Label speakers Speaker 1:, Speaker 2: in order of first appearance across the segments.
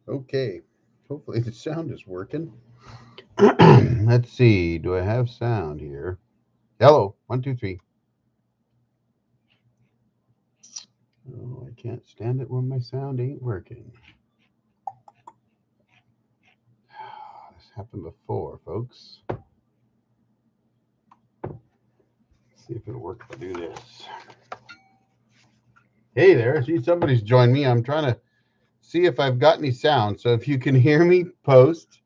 Speaker 1: Okay. Hopefully the sound is working. Let's see. Do I have sound here? Hello. 1, 2, 3. Oh, I can't stand it when my sound ain't working. This happened before, folks. Let's see if it'll work if I do this. Hey there. See, somebody's joined me. I'm trying to see if I've got any sound. So if you can hear me, post.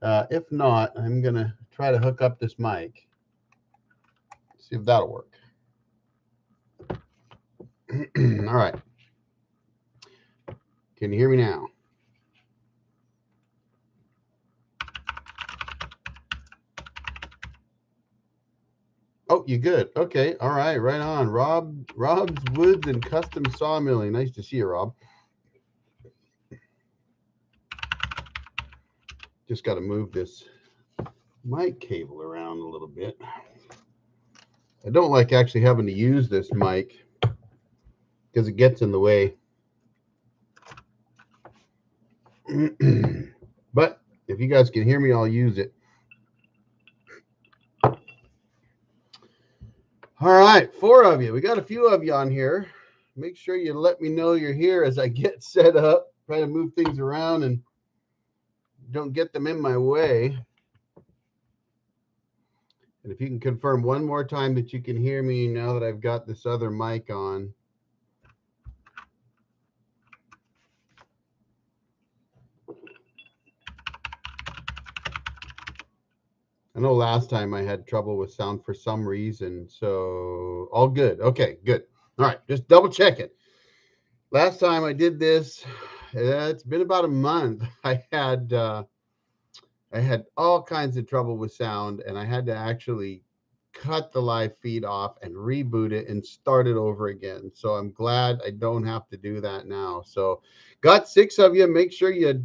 Speaker 1: If not, I'm going to try to hook up this mic. See if that'll work. All right. Can you hear me now? Oh, you good? Okay. All right. Right on. Rob's Woods and Custom Sawmilling. Nice to see you, Rob. Just got to move this mic cable around a little bit. I don't like actually having to use this mic because it gets in the way. But if you guys can hear me, I'll use it. All right, 4 of you. We got a few of you on here. Make sure you let me know you're here as I get set up. Try to move things around and don't get them in my way. And if you can confirm one more time that you can hear me now that I've got this other mic on. I know last time I had trouble with sound for some reason, so all good. Okay, good. All right, just double check it. Last time I did this, it's been about a month. I had all kinds of trouble with sound, and I had to actually cut the live feed off and reboot it and start it over again. So I'm glad I don't have to do that now. So got 6 of you. Make sure you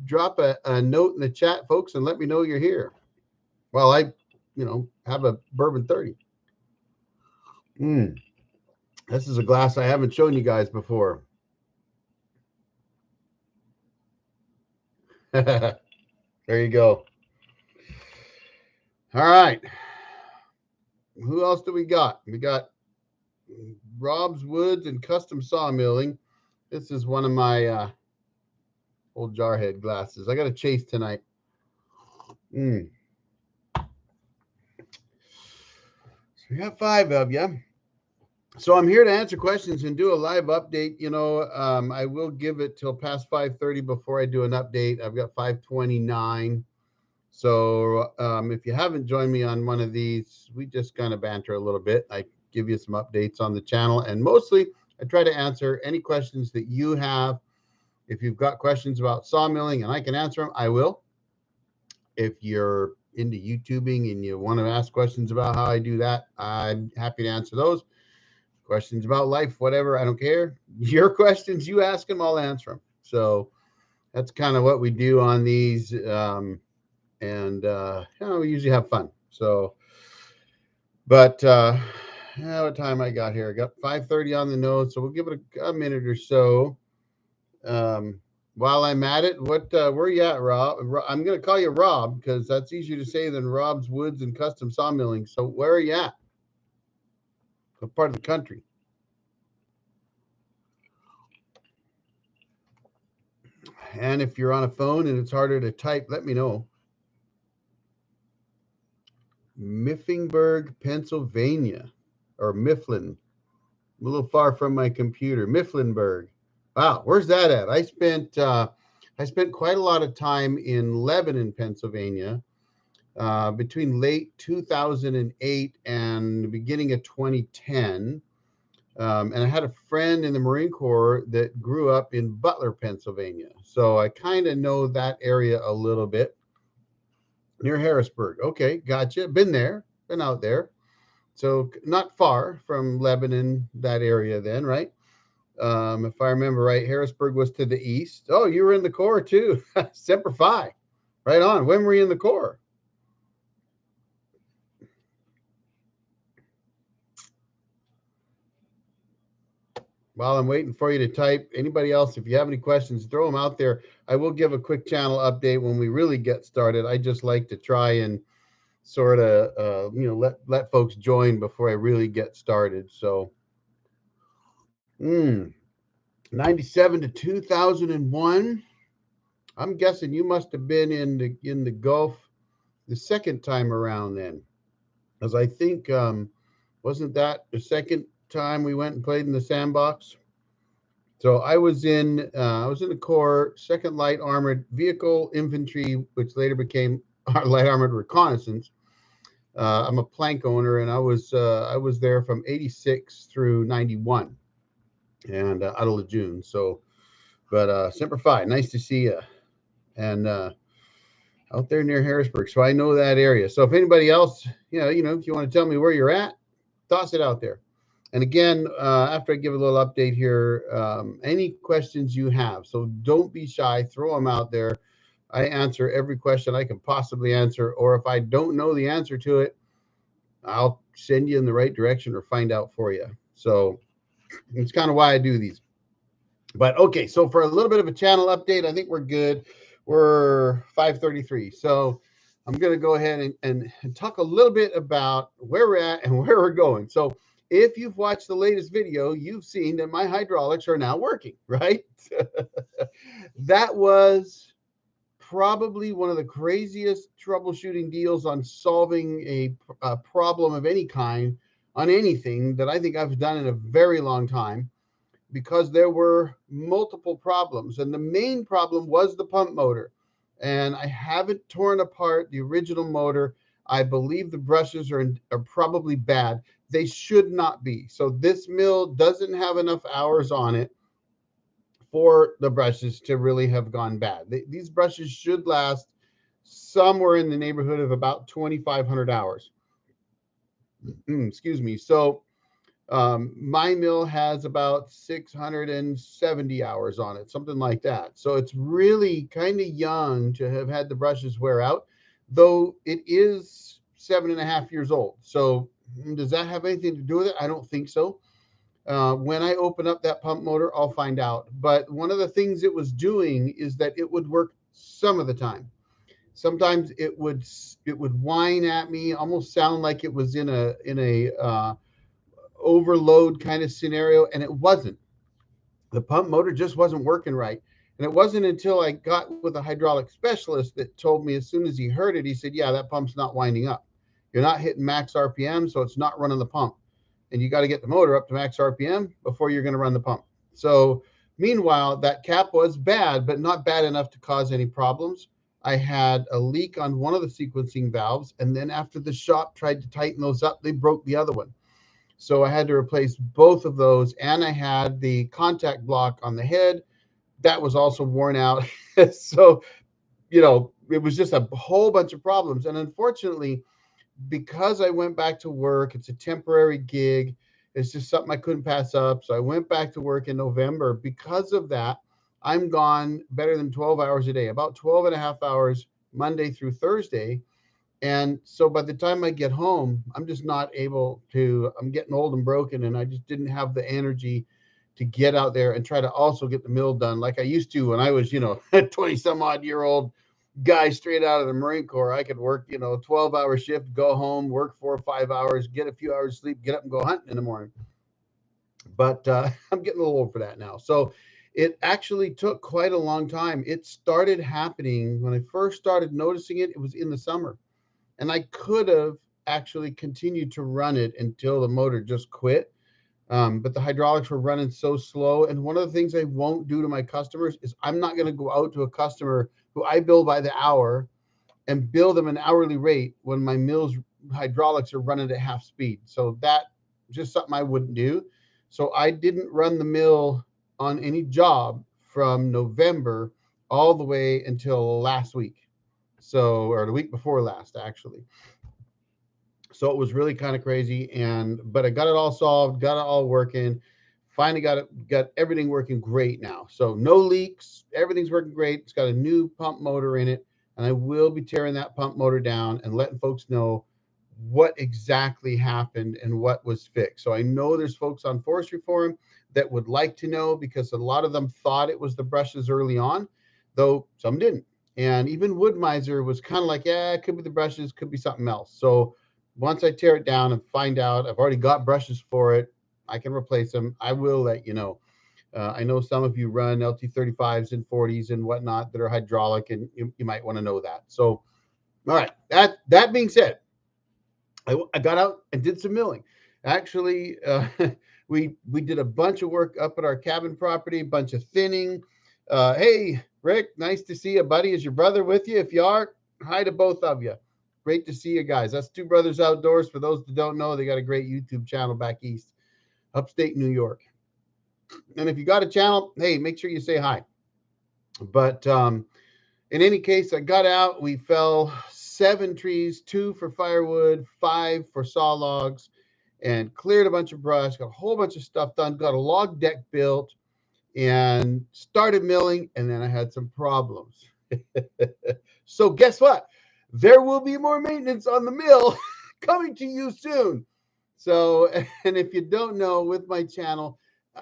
Speaker 1: drop a note in the chat, folks, and let me know you're here. Well, I, have a bourbon 30. This is a glass I haven't shown you guys before. There you go. All right. Who else do we got? We got Rob's Woods and Custom Sawmilling. This is one of my old Jarhead glasses. I got a chase tonight. So we got 5 of you. So I'm here to answer questions and do a live update. I will give it till past 5:30 before I do an update. I've got 5:29. So if you haven't joined me on one of these, we just kind of banter a little bit. I give you some updates on the channel, and mostly I try to answer any questions that you have. If you've got questions about sawmilling and I can answer them, I will. If you're into YouTubing and you want to ask questions about how I do that, I'm happy to answer those. Questions about life, whatever, I don't care. Your questions, you ask them, I'll answer them. So that's kind of what we do on these. And we usually have fun. So, but what time I got here? I got 5:30 on the nose, so we'll give it a minute or so. While I'm at it, where are you at, Rob? I'm going to call you Rob because that's easier to say than Rob's Woods and Custom Sawmilling. So where are you at? What part of the country? And if you're on a phone and it's harder to type, let me know. Mifflinburg, Pennsylvania, or Mifflin. I'm a little far from my computer. Mifflinburg. Wow, where's that at? I spent quite a lot of time in Lebanon, Pennsylvania, between late 2008 and the beginning of 2010. And I had a friend in the Marine Corps that grew up in Butler, Pennsylvania. So I kind of know that area a little bit. Near Harrisburg. Okay, gotcha. Been there, been out there. So not far from Lebanon, that area then, right? If I remember right, Harrisburg was to the east. Oh, you were in the Corps too. Semper Fi. Right on. When were you in the Corps? while I'm waiting for you to type, anybody else, if you have any questions, throw them out there. I will give a quick channel update when we really get started. I just like to try and sort of, let folks join before I really get started. So, 97 to 2001. I'm guessing you must have been in the Gulf the second time around then, because I think wasn't that the second time we went and played in the sandbox? So I was in the Corps, Second Light Armored Vehicle Infantry, which later became our Light Armored Reconnaissance. I'm a plank owner, and I was there from '86 through '91, and out of Lejeune. So, but Semper Fi, nice to see you, and out there near Harrisburg. So I know that area. So if anybody else, if you want to tell me where you're at, toss it out there. And again, after I give a little update here, any questions you have, so don't be shy, throw them out there. I answer every question I can possibly answer, or if I don't know the answer to it, I'll send you in the right direction or find out for you. So it's kind of why I do these. But okay, so for a little bit of a channel update, I think we're good. We're 5:33. So I'm going to go ahead and talk a little bit about where we're at and where we're going. So if you've watched the latest video, you've seen that my hydraulics are now working, right? That was probably one of the craziest troubleshooting deals on solving a problem of any kind on anything that I think I've done in a very long time, because there were multiple problems. And the main problem was the pump motor. And I haven't torn apart the original motor. I believe the brushes are probably bad. They should not be. So this mill doesn't have enough hours on it for the brushes to really have gone bad. These brushes should last somewhere in the neighborhood of about 2,500 hours. Excuse me. So my mill has about 670 hours on it, something like that. So it's really kind of young to have had the brushes wear out, though it is 7.5 years old. So does that have anything to do with it? I don't think so. When I open up that pump motor, I'll find out. But one of the things it was doing is that it would work some of the time. Sometimes it would whine at me, almost sound like it was in a overload kind of scenario, and it wasn't. The pump motor just wasn't working right. And it wasn't until I got with a hydraulic specialist that told me, as soon as he heard it, he said, yeah, that pump's not winding up. You're not hitting max RPM, so it's not running the pump. And you got to get the motor up to max RPM before you're going to run the pump. So meanwhile, that cap was bad, but not bad enough to cause any problems. I had a leak on one of the sequencing valves, and then after the shop tried to tighten those up, they broke the other one. So I had to replace both of those, and I had the contact block on the head that was also worn out. So, it was just a whole bunch of problems. And unfortunately, because I went back to work, it's a temporary gig. It's just something I couldn't pass up. So I went back to work in November. Because of that, I'm gone better than 12 hours a day, about 12 and a half hours Monday through Thursday. And so by the time I get home, I'm just not able to, I'm getting old and broken, and I just didn't have the energy to get out there and try to also get the mill done like I used to when I was, a 20 some odd year old guy straight out of the Marine Corps. I could work, 12-hour shift, go home, work 4 or 5 hours, get a few hours sleep, get up and go hunting in the morning. But I'm getting a little old for that now. So it actually took quite a long time. It started happening when I first started noticing it. It was in the summer, and I could have actually continued to run it until the motor just quit. But the hydraulics were running so slow. And one of the things I won't do to my customers is I'm not going to go out to a customer who I bill by the hour and bill them an hourly rate when my mill's hydraulics are running at half speed. So that just something I wouldn't do. So I didn't run the mill on any job from November all the way until last week. So, or the week before last, actually. So it was really kind of crazy, but I got it all solved, got it all working. Finally got everything working great now. So no leaks, everything's working great. It's got a new pump motor in it, and I will be tearing that pump motor down and letting folks know what exactly happened and what was fixed. So I know there's folks on Forestry Forum that would like to know, because a lot of them thought it was the brushes early on, though some didn't. And even Wood Miser was kind of like, yeah, it could be the brushes, could be something else. So once I tear it down and find out, I've already got brushes for it, I can replace them, I will let you know. I know some of you run LT35s and 40s and whatnot that are hydraulic, and you might want to know that. So, all right, that being said, I got out and did some milling. Actually, we did a bunch of work up at our cabin property, a bunch of thinning. Hey, Rick, nice to see you, buddy. Is your brother with you? If you are, hi to both of you. Great to see you guys. That's Two Brothers Outdoors. For those that don't know, they got a great YouTube channel back east, upstate New York. And if you got a channel, hey, make sure you say hi. But in any case, I got out. We fell 7 trees, 2 for firewood, 5 for saw logs, and cleared a bunch of brush, got a whole bunch of stuff done, got a log deck built, and started milling. And then I had some problems. So guess what? There will be more maintenance on the mill coming to you soon. So, and if you don't know, with my channel,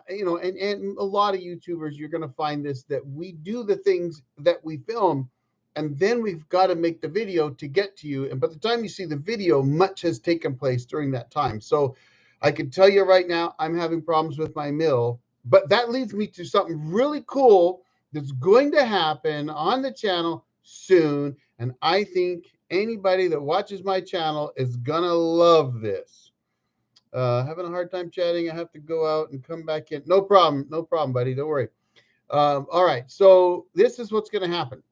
Speaker 1: and a lot of YouTubers, you're going to find this, that we do the things that we film, and then we've got to make the video to get to you. And by the time you see the video, much has taken place during that time. So I can tell you right now, I'm having problems with my mill, but that leads me to something really cool that's going to happen on the channel soon. And I think anybody that watches my channel is going to love this. Having a hard time chatting. I have to go out and come back in. No problem. No problem, buddy. Don't worry. All right. So this is what's going to happen.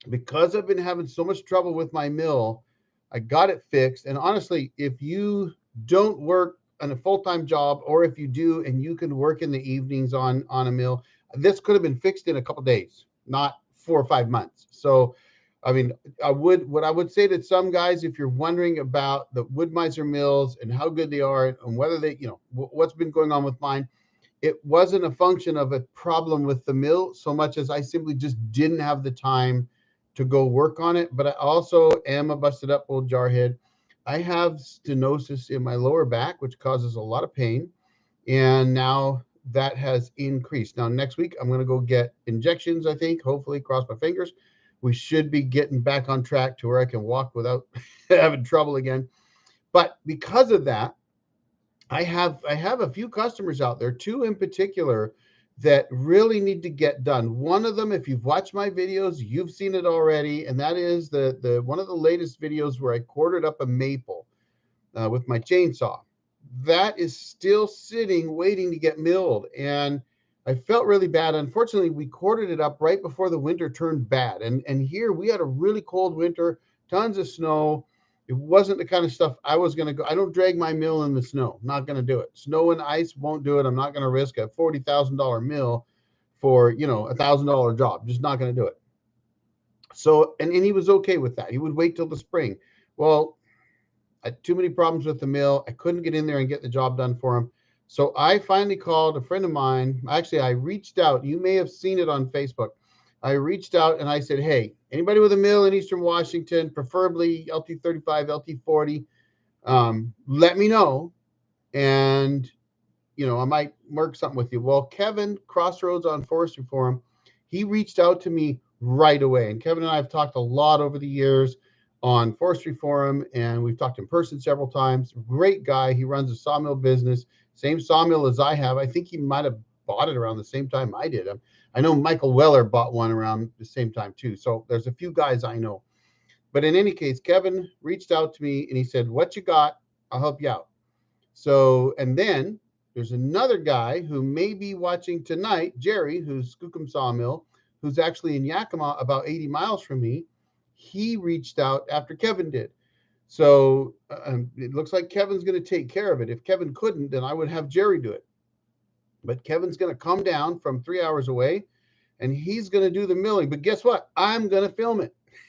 Speaker 1: Because I've been having so much trouble with my mill, I got it fixed. And honestly, if you don't work on a full-time job, or if you do and you can work in the evenings on a mill, this could have been fixed in a couple days, not 4 or 5 months. So I mean, what I would say to some guys, if you're wondering about the Wood Miser mills and how good they are, and whether they, what's been going on with mine, it wasn't a function of a problem with the mill so much as I simply just didn't have the time to go work on it. But I also am a busted up old jarhead. I have stenosis in my lower back, which causes a lot of pain. And now that has increased. Now, next week, I'm going to go get injections, I think, hopefully, cross my fingers. We should be getting back on track to where I can walk without having trouble again. But because of that, I have a few customers out there, 2 in particular, that really need to get done. One of them, if you've watched my videos, you've seen it already, and that is the one of the latest videos where I quartered up a maple with my chainsaw. That is still sitting, waiting to get milled, and I felt really bad. Unfortunately, we quartered it up right before the winter turned bad, and here we had a really cold winter, tons of snow. It wasn't the kind of stuff I was going to go. I don't drag my mill in the snow. Not going to do it. Snow and ice won't do it. I'm not going to risk a $40,000 mill for, $1,000 job. Just not going to do it. So, and he was okay with that. He would wait till the spring. Well, I had too many problems with the mill. I couldn't get in there and get the job done for him. So I finally called a friend of mine. Actually, I reached out. You may have seen it on Facebook. I reached out and I said, hey, anybody with a mill in Eastern Washington, preferably LT35, LT40, let me know. And, I might work something with you. Well, Kevin, Crossroads on Forestry Forum, he reached out to me right away. And Kevin and I have talked a lot over the years on Forestry Forum, and we've talked in person several times. Great guy. He runs a sawmill business, same sawmill as I have. I think he might have bought it around the same time I did. I know Michael Weller bought one around the same time too. So there's a few guys I know. But in any case, Kevin reached out to me and he said, what you got? I'll help you out. So, and then there's another guy who may be watching tonight, Jerry, who's Skookum Sawmill, who's actually in Yakima, about 80 miles from me. He reached out after Kevin did. So it looks like Kevin's going to take care of it. If Kevin couldn't, then I would have Jerry do it. But Kevin's going to come down from 3 hours away, and he's going to do the milling. But guess what? I'm going to film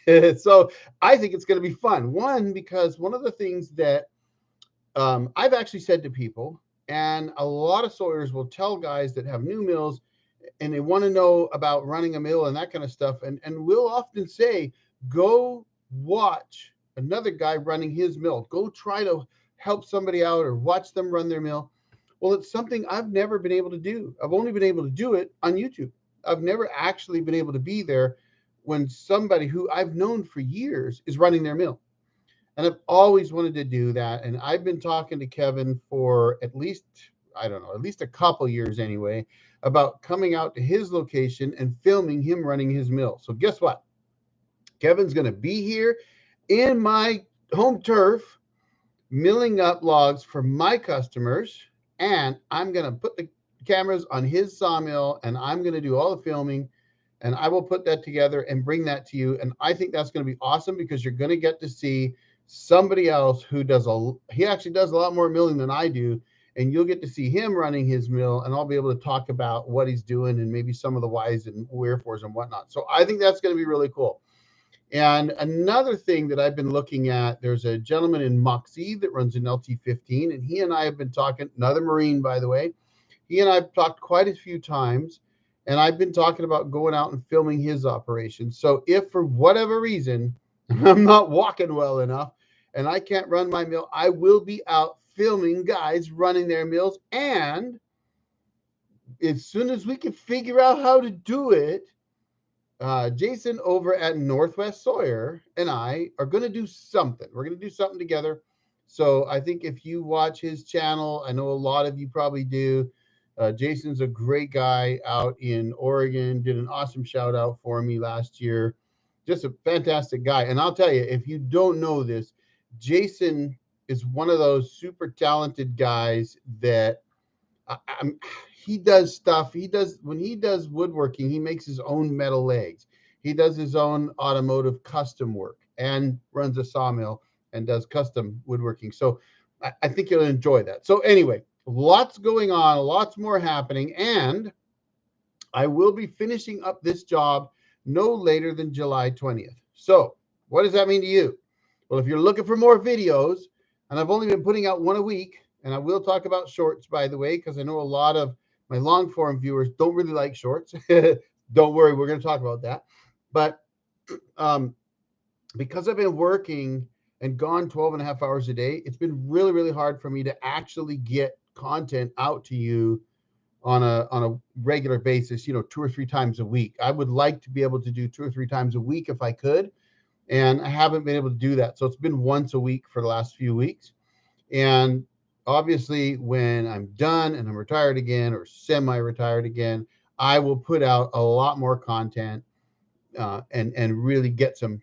Speaker 1: it. So I think it's going to be fun. One, because one of the things that I've actually said to people, and a lot of sawyers will tell guys that have new mills, and they want to know about running a mill and that kind of stuff. And we'll often say, go watch another guy running his mill. Go try to help somebody out or watch them run their mill. Well, it's something I've never been able to do. I've only been able to do it on YouTube. I've never actually been able to be there when somebody who I've known for years is running their mill. And I've always wanted to do that. And I've been talking to Kevin for at least, I don't know, at least a couple years anyway, about coming out to his location and filming him running his mill. So guess what? Kevin's going to be here in my home turf, milling up logs for my customers. And I'm going to put the cameras on his sawmill and I'm going to do all the filming and I will put that together and bring that to you. And I think that's going to be awesome because you're going to get to see somebody else who he actually does a lot more milling than I do. And you'll get to see him running his mill and I'll be able to talk about what he's doing and maybe some of the whys and wherefores and whatnot. So I think that's going to be really cool. And another thing that I've been looking at, there's a gentleman in Moxie that runs an LT15, and he and I have been talking, another Marine, by the way. He and I have talked quite a few times, and I've been talking about going out and filming his operation. So if for whatever reason I'm not walking well enough and I can't run my mill, I will be out filming guys running their mills. And as soon as we can figure out how to do it, Jason over at Northwest Sawyer and I are going to do something. We're going to do something together. So I think if you watch his channel, I know a lot of you probably do. Jason's a great guy out in Oregon, did an awesome shout out for me last year. Just a fantastic guy. And I'll tell you, if you don't know this, Jason is one of those super talented guys that he does stuff. When he does woodworking, he makes his own metal legs. He does his own automotive custom work and runs a sawmill and does custom woodworking. So I think you'll enjoy that. So anyway, lots going on, lots more happening, and I will be finishing up this job no later than July 20th. So what does that mean to you? Well, if you're looking for more videos, and I've only been putting out one a week, and I will talk about shorts, by the way, because I know a lot of my long form viewers don't really like shorts. Don't worry, we're going to talk about that. But because I've been working and gone 12 and a half hours a day, it's been really, really hard for me to actually get content out to you on a regular basis, 2 or 3 times a week. I would like to be able to do 2 or 3 times a week if I could, and I haven't been able to do that. So it's been once a week for the last few weeks. And obviously, when I'm done and I'm retired again or semi-retired again, I will put out a lot more content and really get some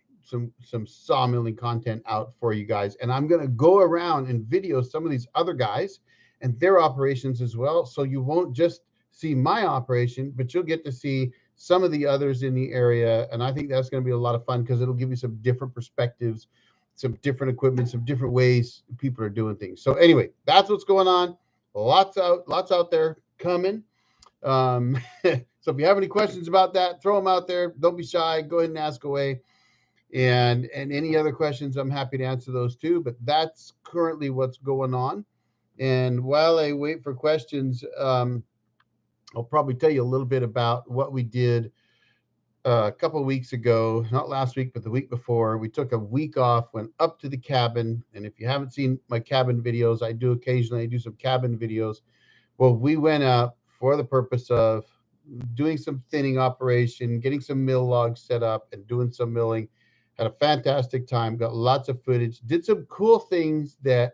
Speaker 1: sawmilling content out for you guys. And I'm going to go around and video some of these other guys and their operations as well. So you won't just see my operation, but you'll get to see some of the others in the area. And I think that's going to be a lot of fun because it'll give you some different perspectives, some different equipment, some different ways people are doing things. So anyway, that's what's going on. Lots out there coming. So if you have any questions about that, throw them out there. Don't be shy. Go ahead and ask away. And any other questions, I'm happy to answer those too. But that's currently what's going on. And while I wait for questions, I'll probably tell you a little bit about what we did a couple of weeks ago, not last week, but the week before. We took a week off, went up to the cabin. And if you haven't seen my cabin videos, I do some cabin videos. Well, we went up for the purpose of doing some thinning operation, getting some mill logs set up and doing some milling. Had a fantastic time, got lots of footage, did some cool things that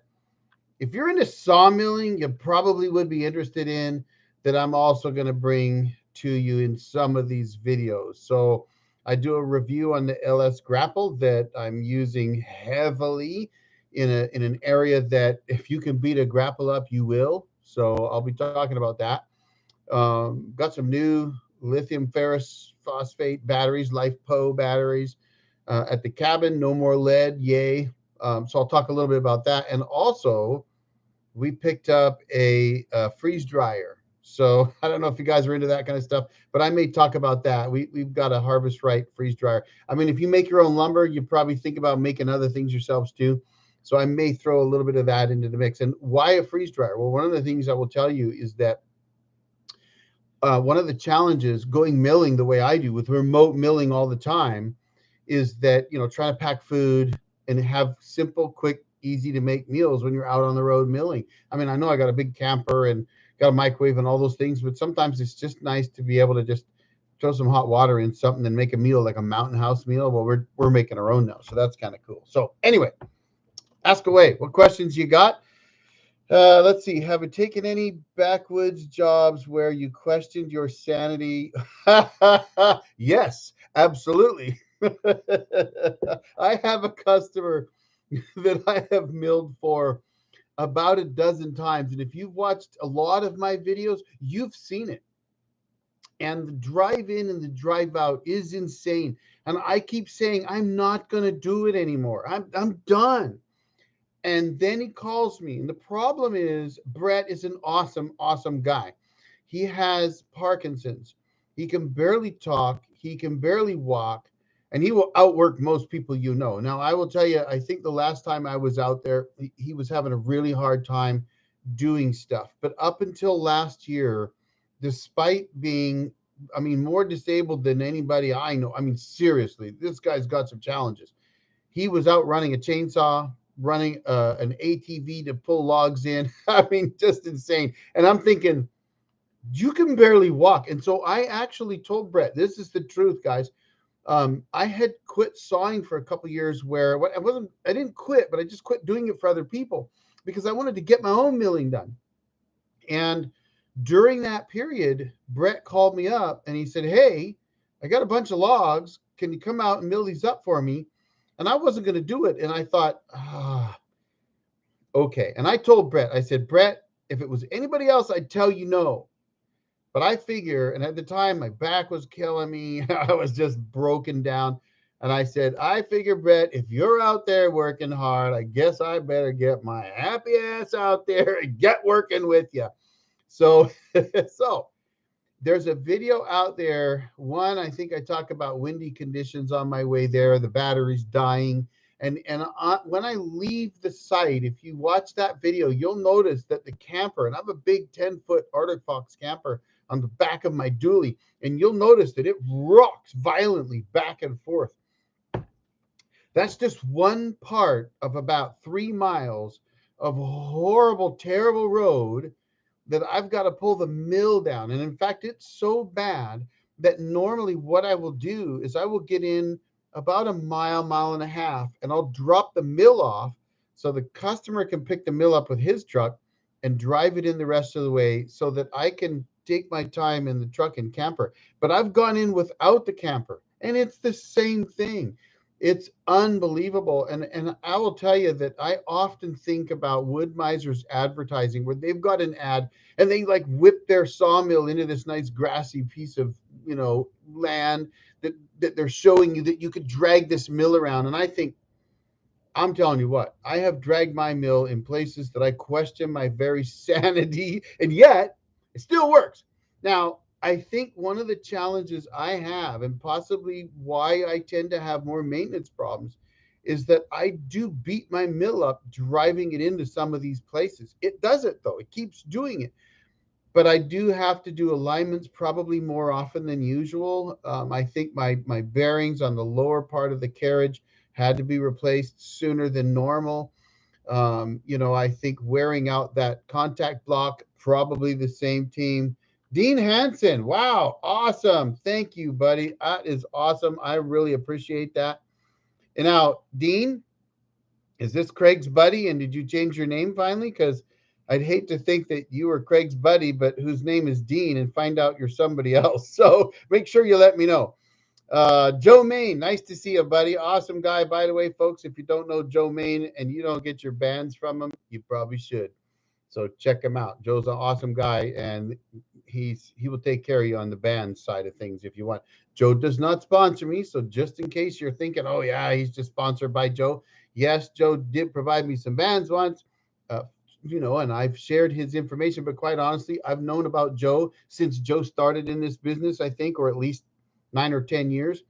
Speaker 1: if you're into sawmilling, you probably would be interested in, that I'm also going to bring to you in some of these videos. So I do a review on the LS grapple that I'm using heavily in an area that if you can beat a grapple up, you will. So I'll be talking about that. Got some new lithium ferrous phosphate batteries, LifePo batteries at the cabin. No more lead, yay. So I'll talk a little bit about that. And also, we picked up a freeze dryer. So I don't know if you guys are into that kind of stuff, but I may talk about that. We've got a Harvest Right freeze dryer. I mean, if you make your own lumber, you probably think about making other things yourselves too. So I may throw a little bit of that into the mix. And why a freeze dryer? Well, one of the things I will tell you is that one of the challenges going milling the way I do with remote milling all the time is that, trying to pack food and have simple, quick, easy to make meals when you're out on the road milling. I mean, I know I got a big camper and got a microwave and all those things, but sometimes it's just nice to be able to just throw some hot water in something and make a meal like a mountain house meal. Well, we're making our own now, so that's kind of cool. So anyway, ask away. What questions you got? Let's see. Have you taken any backwoods jobs where you questioned your sanity? Yes, absolutely. I have a customer that I have milled for about a dozen times. And if you've watched a lot of my videos, you've seen it. And the drive in and the drive out is insane. And I keep saying, I'm not going to do it anymore. I'm done. And then he calls me. And the problem is, Brett is an awesome, awesome guy. He has Parkinson's. He can barely talk. He can barely walk. And he will outwork most people you know. Now, I will tell you, I think the last time I was out there, he was having a really hard time doing stuff. But up until last year, despite being, I mean, more disabled than anybody I know, I mean, seriously, this guy's got some challenges. He was out running a chainsaw, running an ATV to pull logs in. I mean, just insane. And I'm thinking, you can barely walk. And so I actually told Brett, this is the truth, guys. I had quit sawing for a couple of years where I didn't quit, but I just quit doing it for other people because I wanted to get my own milling done. And during that period, Brett called me up and he said, hey, I got a bunch of logs. Can you come out and mill these up for me? And I wasn't going to do it. And I thought, okay. And I told Brett, I said, Brett, if it was anybody else, I'd tell you no. But I figure, and at the time, my back was killing me. I was just broken down. And I said, I figure, Brett, if you're out there working hard, I guess I better get my happy ass out there and get working with you. So, so there's a video out there. One, I think I talk about windy conditions on my way there. The battery's dying. And when I leave the site, if you watch that video, you'll notice that the camper, and I have a big 10-foot Arctic Fox camper on the back of my dually, and you'll notice that it rocks violently back and forth. That's just one part of about 3 miles of horrible, terrible road that I've got to pull the mill down. And in fact, it's so bad that normally what I will do is I will get in about a mile, mile and a half, and I'll drop the mill off so the customer can pick the mill up with his truck and drive it in the rest of the way so that I can take my time in the truck and camper. But I've gone in without the camper, and it's the same thing. It's unbelievable. And I will tell you that I often think about Wood Miser's advertising where they've got an ad and they like whip their sawmill into this nice grassy piece of, land that they're showing you that you could drag this mill around. And I think, I'm telling you what, I have dragged my mill in places that I question my very sanity, and yet it still works. Now, I think one of the challenges I have, and possibly why I tend to have more maintenance problems, is that I do beat my mill up driving it into some of these places. It does it though, it keeps doing it. But I do have to do alignments probably more often than usual. I think my bearings on the lower part of the carriage had to be replaced sooner than normal. I think wearing out that contact block, probably the same team. Dean Hansen, wow, awesome. Thank you, buddy. That is awesome. I really appreciate that. And now, Dean, is this Craig's buddy? And did you change your name finally? Because I'd hate to think that you were Craig's buddy, but whose name is Dean, and find out you're somebody else. So make sure you let me know. Joe Main, nice to see you, buddy. Awesome guy, by the way, folks. If you don't know Joe Main and you don't get your bands from him, you probably should. So check him out. Joe's an awesome guy, and he will take care of you on the band side of things if you want. Joe does not sponsor me, so just in case you're thinking, oh yeah, he's just sponsored by Joe. Yes, Joe did provide me some bands once. And I've shared his information, but quite honestly, I've known about Joe since Joe started in this business, I think, or at least 9 or 10 years.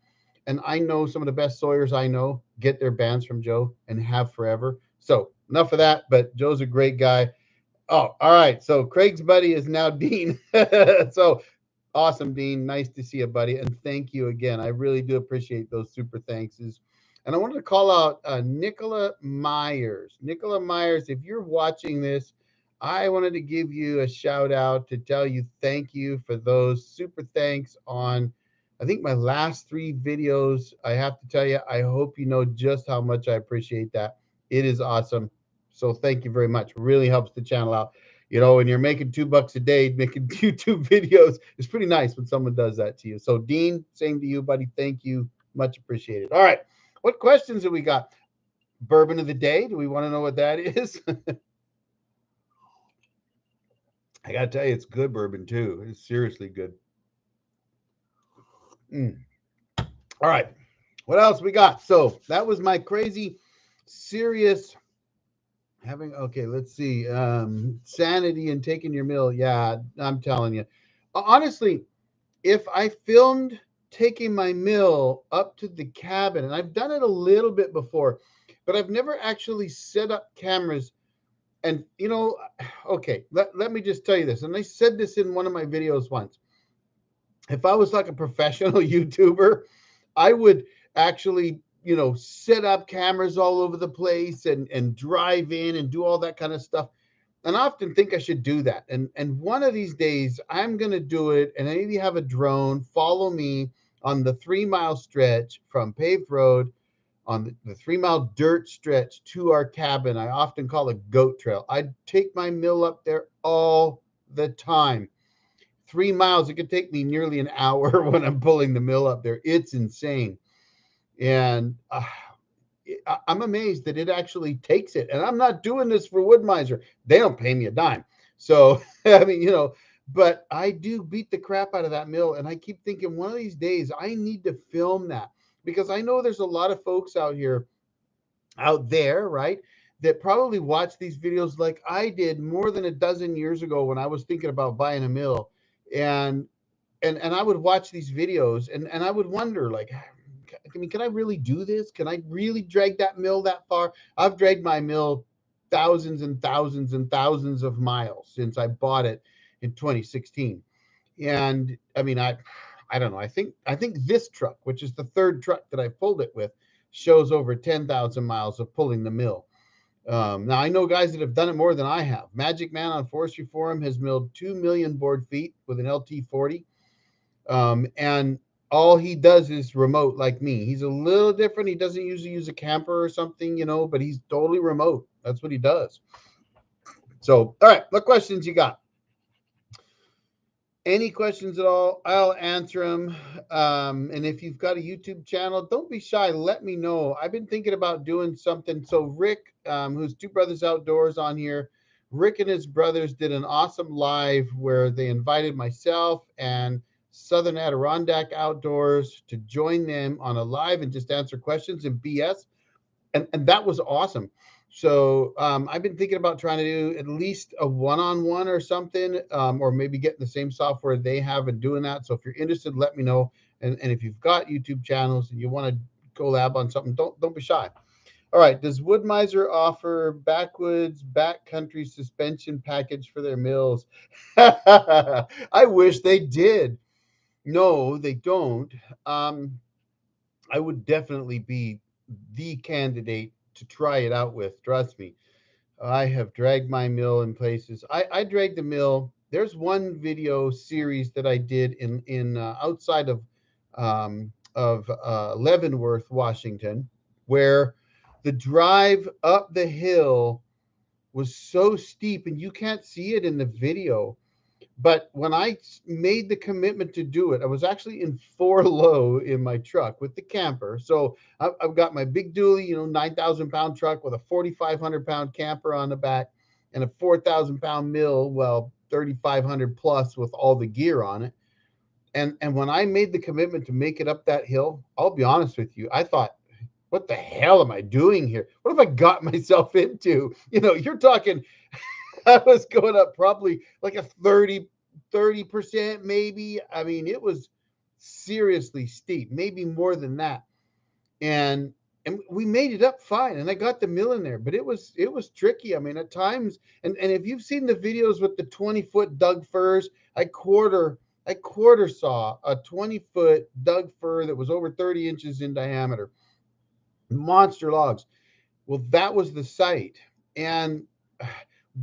Speaker 1: And I know some of the best sawyers I know get their bands from Joe and have forever. So enough of that, but Joe's a great guy. Oh, all right. So Craig's buddy is now Dean. So awesome, Dean. Nice to see you, buddy. And thank you again. I really do appreciate those super thankses. And I wanted to call out Nicola Myers. Nicola Myers, if you're watching this, I wanted to give you a shout out to tell you thank you for those super thanks on, I think, my last three videos. I have to tell you, I hope you know just how much I appreciate that. It is awesome. So thank you very much. Really helps the channel out. When you're making $2 a day, making YouTube videos, it's pretty nice when someone does that to you. So Dean, same to you, buddy. Thank you. Much appreciated. All right. What questions have we got? Bourbon of the day. Do we want to know what that is? I gotta tell you, it's good bourbon too. It's seriously good. Mm. All right, what else we got? So that was my crazy, serious having. Okay, let's see. Sanity and taking your meal. Yeah, I'm telling you, honestly, if I filmed taking my mill up to the cabin, and I've done it a little bit before, but I've never actually set up cameras. And okay, let me just tell you this. And I said this in one of my videos once. If I was like a professional YouTuber, I would actually, set up cameras all over the place and drive in and do all that kind of stuff. And I often think I should do that. And one of these days I'm gonna do it, and I maybe have a drone follow me on the 3 mile stretch from paved road on the 3 mile dirt stretch to our cabin. I often call it goat trail. I take my mill up there all the time. 3 miles. It could take me nearly an hour when I'm pulling the mill up there. It's insane. And I'm amazed that it actually takes it. And I'm not doing this for Wood Miser. They don't pay me a dime. So, I mean, but I do beat the crap out of that mill. And I keep thinking one of these days I need to film that, because I know there's a lot of folks out there, right, that probably watch these videos like I did more than a dozen years ago when I was thinking about buying a mill. And and I would watch these videos, and I would wonder, like, I mean, can I really do this? Can I really drag that mill that far? I've dragged my mill thousands and thousands and thousands of miles since I bought it in 2016. And I mean, I don't know. I think this truck, which is the third truck that I pulled it with, shows over 10,000 miles of pulling the mill. Now I know guys that have done it more than I have. Magic Man on Forestry Forum has milled 2 million board feet with an LT40. And all he does is remote like me. He's a little different. He doesn't usually use a camper or something, but he's totally remote. That's what he does. So, all right, what questions you got? Any questions at all, I'll answer them. And if you've got a YouTube channel, don't be shy. Let me know. I've been thinking about doing something. So Rick, who's Two Brothers Outdoors on here, Rick and his brothers did an awesome live where they invited myself and Southern Adirondack Outdoors to join them on a live and just answer questions and BS. And that was awesome. So I've been thinking about trying to do at least a one-on-one or something, or maybe getting the same software they have and doing that. So if you're interested, let me know. And if you've got YouTube channels and you want to collab on something, don't be shy. All right. Does Wood Miser offer backwoods backcountry suspension package for their mills? I wish they did. No, they don't. Um, I would definitely be the candidate to try it out with. Trust me. I have dragged my mill in places. I dragged the mill. There's one video series that I did in outside of Leavenworth, Washington, where the drive up the hill was so steep, and you can't see it in the video. But when I made the commitment to do it, I was actually in 4 low in my truck with the camper. So I've got my big dually, 9,000 pound truck with a 4,500 pound camper on the back and a 4,000 pound mill, well, 3,500 plus with all the gear on it. And when I made the commitment to make it up that hill, I'll be honest with you, I thought, what the hell am I doing here? What have I got myself into? You're talking, I was going up probably like a 30% maybe. I mean, it was seriously steep, maybe more than that. And we made it up fine, and I got the mill in there, but it was tricky. I mean, at times, and if you've seen the videos with the 20-foot Doug firs, I quarter saw a 20-foot Doug fir that was over 30 inches in diameter, monster logs. Well, that was the site. And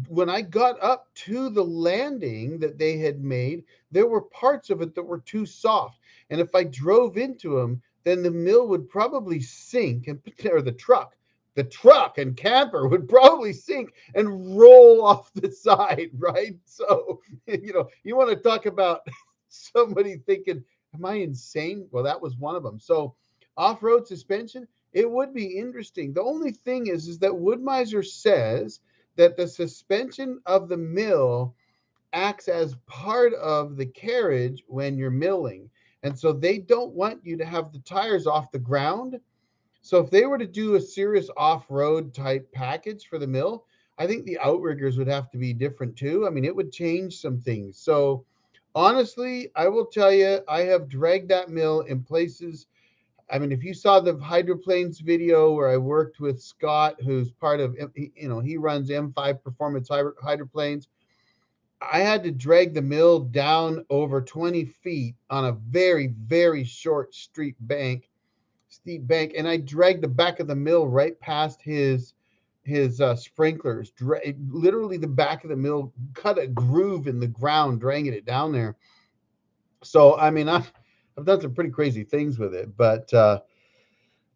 Speaker 1: When I got up to the landing that they had made, there were parts of it that were too soft. And if I drove into them, then the mill would probably sink, and or the truck and camper would probably sink and roll off the side, right? So, you want to talk about somebody thinking, am I insane? Well, that was one of them. So, off-road suspension, it would be interesting. The only thing is that Woodmiser says that the suspension of the mill acts as part of the carriage when you're milling. And so they don't want you to have the tires off the ground. So if they were to do a serious off-road type package for the mill, I think the outriggers would have to be different too. I mean, it would change some things. So honestly, I will tell you, I have dragged that mill in places. I mean, if you saw the hydroplanes video where I worked with Scott, who's part of, he runs M5 Performance Hydroplanes. I had to drag the mill down over 20 feet on a very, very short steep bank, and I dragged the back of the mill right past his sprinklers. Literally, the back of the mill cut a groove in the ground, dragging it down there. So, I mean, I've done some pretty crazy things with it, but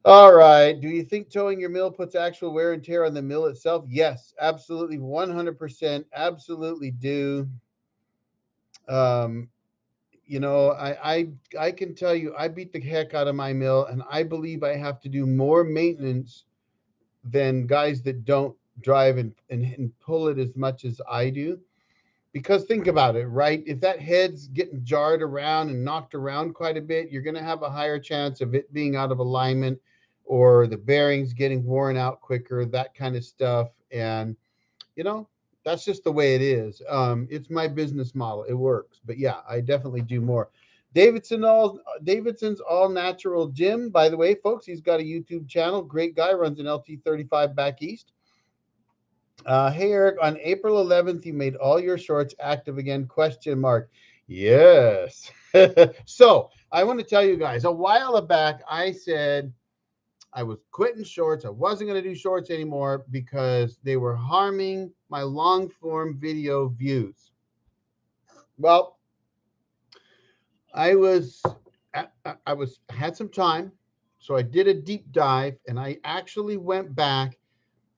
Speaker 1: all right. Do you think towing your mill puts actual wear and tear on the mill itself? Yes, absolutely, 100%. Absolutely do. Um, I can tell you, I beat the heck out of my mill, and I believe I have to do more maintenance than guys that don't drive and pull it as much as I do. Because think about it, right? If that head's getting jarred around and knocked around quite a bit, you're going to have a higher chance of it being out of alignment or the bearings getting worn out quicker, that kind of stuff. And, you know, that's just the way it is. It's my business model. It works. But yeah, I definitely do more. Davidson's All Natural Gym, by the way, folks, he's got a YouTube channel. Great guy, runs an LT35 back east. Hey Eric, on April 11th, you made all your shorts active again? Question mark. Yes. So I want to tell you guys, a while back, I said I was quitting shorts. I wasn't going to do shorts anymore because they were harming my long form video views. Well, I had some time, so I did a deep dive, and I actually went back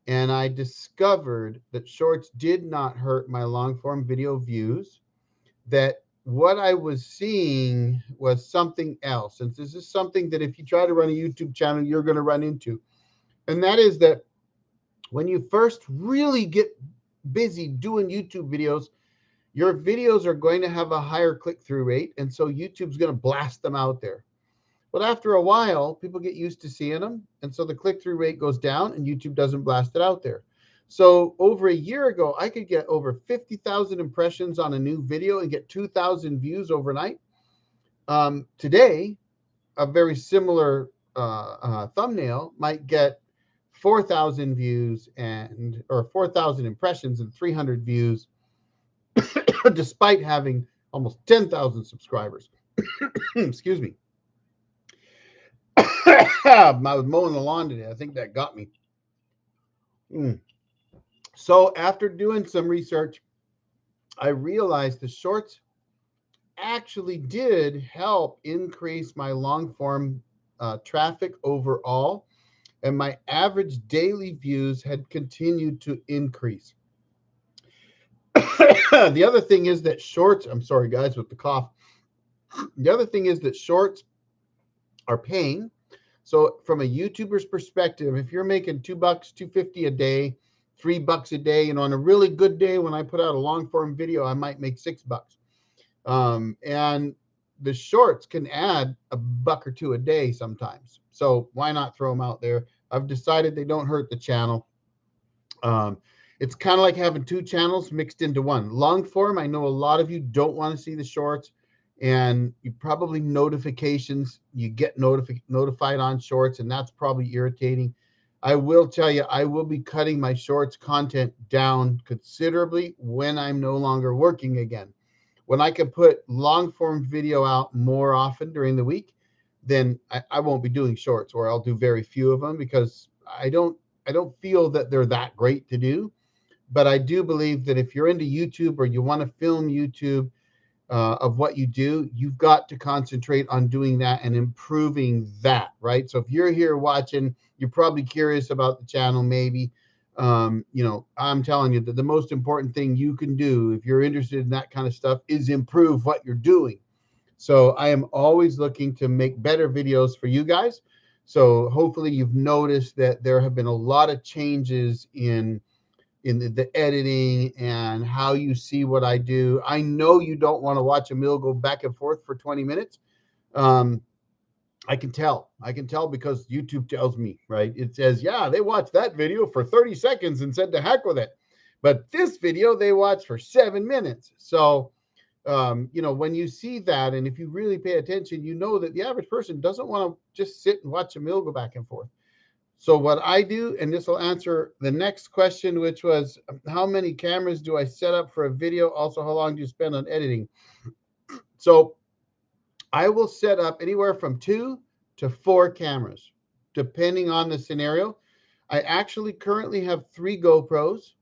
Speaker 1: and I discovered that shorts did not hurt my long form video views, that what I was seeing was something else. And this is something that if you try to run a YouTube channel, you're going to run into. And that is that when you first really get busy doing YouTube videos, your videos are going to have a higher click-through rate. And so YouTube's going to blast them out there. But after a while, people get used to seeing them. And so the click-through rate goes down and YouTube doesn't blast it out there. So over a year ago, I could get over 50,000 impressions on a new video and get 2,000 views overnight. Today, a very similar thumbnail might get 4,000 views or 4,000 impressions and 300 views, despite having almost 10,000 subscribers. Excuse me. I was mowing the lawn today. I think that got me. So after doing some research, I realized the shorts actually did help increase my long form traffic overall, and my average daily views had continued to increase. The other thing is that shorts, I'm sorry guys with the cough. The other thing is that shorts are paying. So from a YouTuber's perspective, if you're making $2, $2.50 a day, $3 a day, and on a really good day, when I put out a long form video, I might make $6. And the shorts can add $1 or $2 a day sometimes. So why not throw them out there? I've decided they don't hurt the channel. It's kind of like having two channels mixed into one. Long form, I know a lot of you don't want to see the shorts, and you probably you get notified on shorts, and that's probably irritating. I will tell you, I will be cutting my shorts content down considerably when I'm no longer working again. When I can put long form video out more often during the week, then I won't be doing shorts, or I'll do very few of them because I don't feel that they're that great to do. But I do believe that if you're into YouTube or you want to film YouTube of what you do, you've got to concentrate on doing that and improving that, right? So if you're here watching, you're probably curious about the channel, maybe. I'm telling you that the most important thing you can do if you're interested in that kind of stuff is improve what you're doing. So I am always looking to make better videos for you guys. So hopefully you've noticed that there have been a lot of changes in the editing and how you see what I do. I know you don't want to watch a mill go back and forth for 20 minutes. Um, I can tell. I can tell because YouTube tells me, right? It says, yeah, they watched that video for 30 seconds and said to heck with it. But this video they watched for 7 minutes. So, when you see that, and if you really pay attention, you know that the average person doesn't want to just sit and watch a mill go back and forth. So what I do, and this will answer the next question, which was, how many cameras do I set up for a video? Also, how long do you spend on editing? So I will set up anywhere from 2 to 4 cameras, depending on the scenario. I actually currently have 3 GoPros,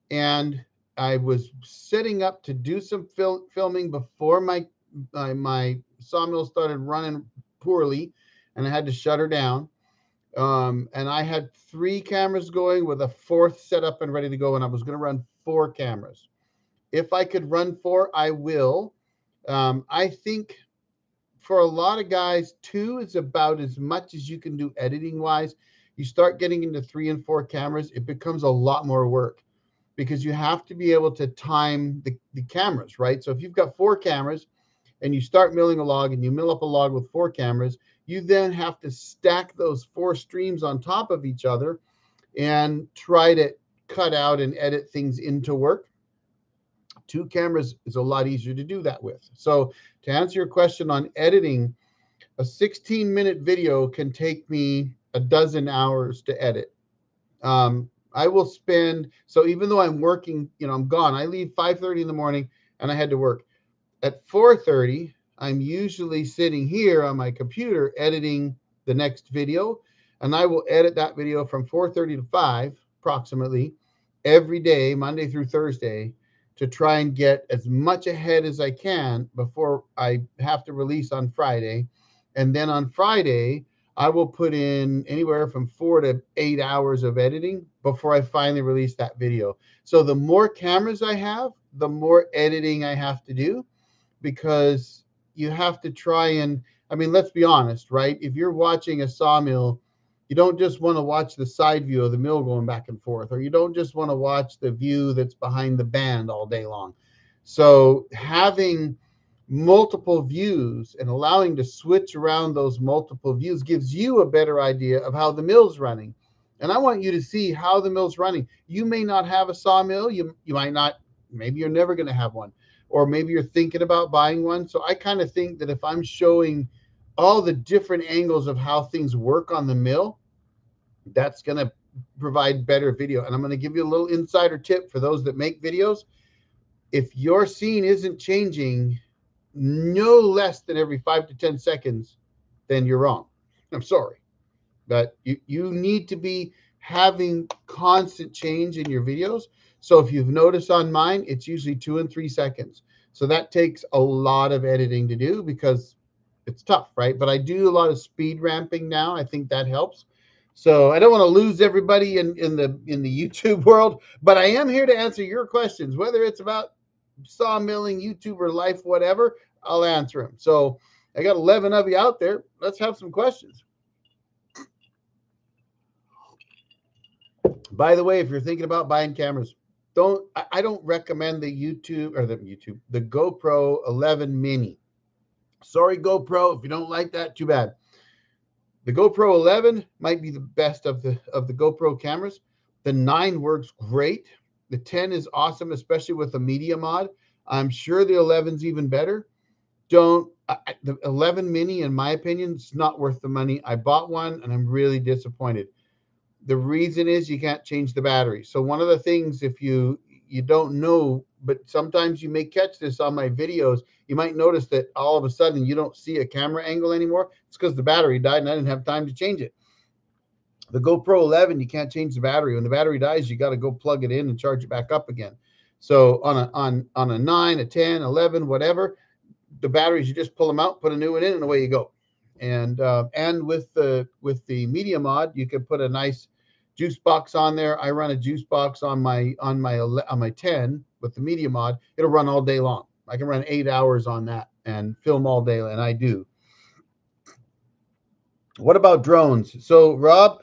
Speaker 1: and I was setting up to do some filming before my sawmill started running poorly, and I had to shut her down. And I had 3 cameras going with a 4th set up and ready to go, and I was going to run 4 cameras. If I could run 4, I will. I think for a lot of guys, 2 is about as much as you can do editing wise. You start getting into 3 and 4 cameras, it becomes a lot more work because you have to be able to time the cameras, right? So if you've got 4 cameras and you start milling a log and you mill up a log with 4 cameras, you then have to stack those 4 streams on top of each other and try to cut out and edit things into work. 2 cameras is a lot easier to do that with. So to answer your question on editing, a 16-minute video can take me a dozen hours to edit. I will spend, so even though I'm working, I'm gone. I leave 5:30 in the morning and I had to work. At 4:30, I'm usually sitting here on my computer editing the next video, and I will edit that video from 4:30 to 5 approximately every day, Monday through Thursday, to try and get as much ahead as I can before I have to release on Friday. And then on Friday, I will put in anywhere from 4 to 8 hours of editing before I finally release that video. So the more cameras I have, the more editing I have to do, because you have to try and, I mean, let's be honest, right? If you're watching a sawmill, you don't just want to watch the side view of the mill going back and forth, or you don't just want to watch the view that's behind the band all day long. So having multiple views and allowing to switch around those multiple views gives you a better idea of how the mill's running. And I want you to see how the mill's running. You may not have a sawmill. You might not, maybe you're never going to have one, or maybe you're thinking about buying one. So I kind of think that if I'm showing all the different angles of how things work on the mill, that's going to provide better video. And I'm going to give you a little insider tip for those that make videos. If your scene isn't changing no less than every 5 to 10 seconds, then you're wrong. I'm sorry. But you need to be having constant change in your videos. So if you've noticed on mine, it's usually 2 and 3 seconds. So that takes a lot of editing to do because it's tough, right? But I do a lot of speed ramping now. I think that helps. So I don't want to lose everybody in the YouTube world, but I am here to answer your questions, whether it's about sawmilling, YouTuber life, whatever. I'll answer them. So I got 11 of you out there. Let's have some questions. By the way, if you're thinking about buying cameras, I don't recommend the GoPro 11 Mini. Sorry, GoPro, if you don't like that, too bad. The GoPro 11 might be the best of the GoPro cameras. The 9 works great. The 10 is awesome, especially with the media mod. I'm sure the 11's even better. The 11 Mini, in my opinion, is not worth the money. I bought one and I'm really disappointed. The reason is you can't change the battery. So one of the things, if you don't know, but sometimes you may catch this on my videos, you might notice that all of a sudden you don't see a camera angle anymore. It's because the battery died and I didn't have time to change it. The GoPro 11, you can't change the battery. When the battery dies, you got to go plug it in and charge it back up again. So on a 9, a 10, 11, whatever, the batteries, you just pull them out, put a new one in, and away you go. And with the media mod, you can put a nice juice box on there. I run a juice box on my 10 with the media mod. It'll run all day long. I can run 8 hours on that and film all day, and I do. What about drones? So, Rob,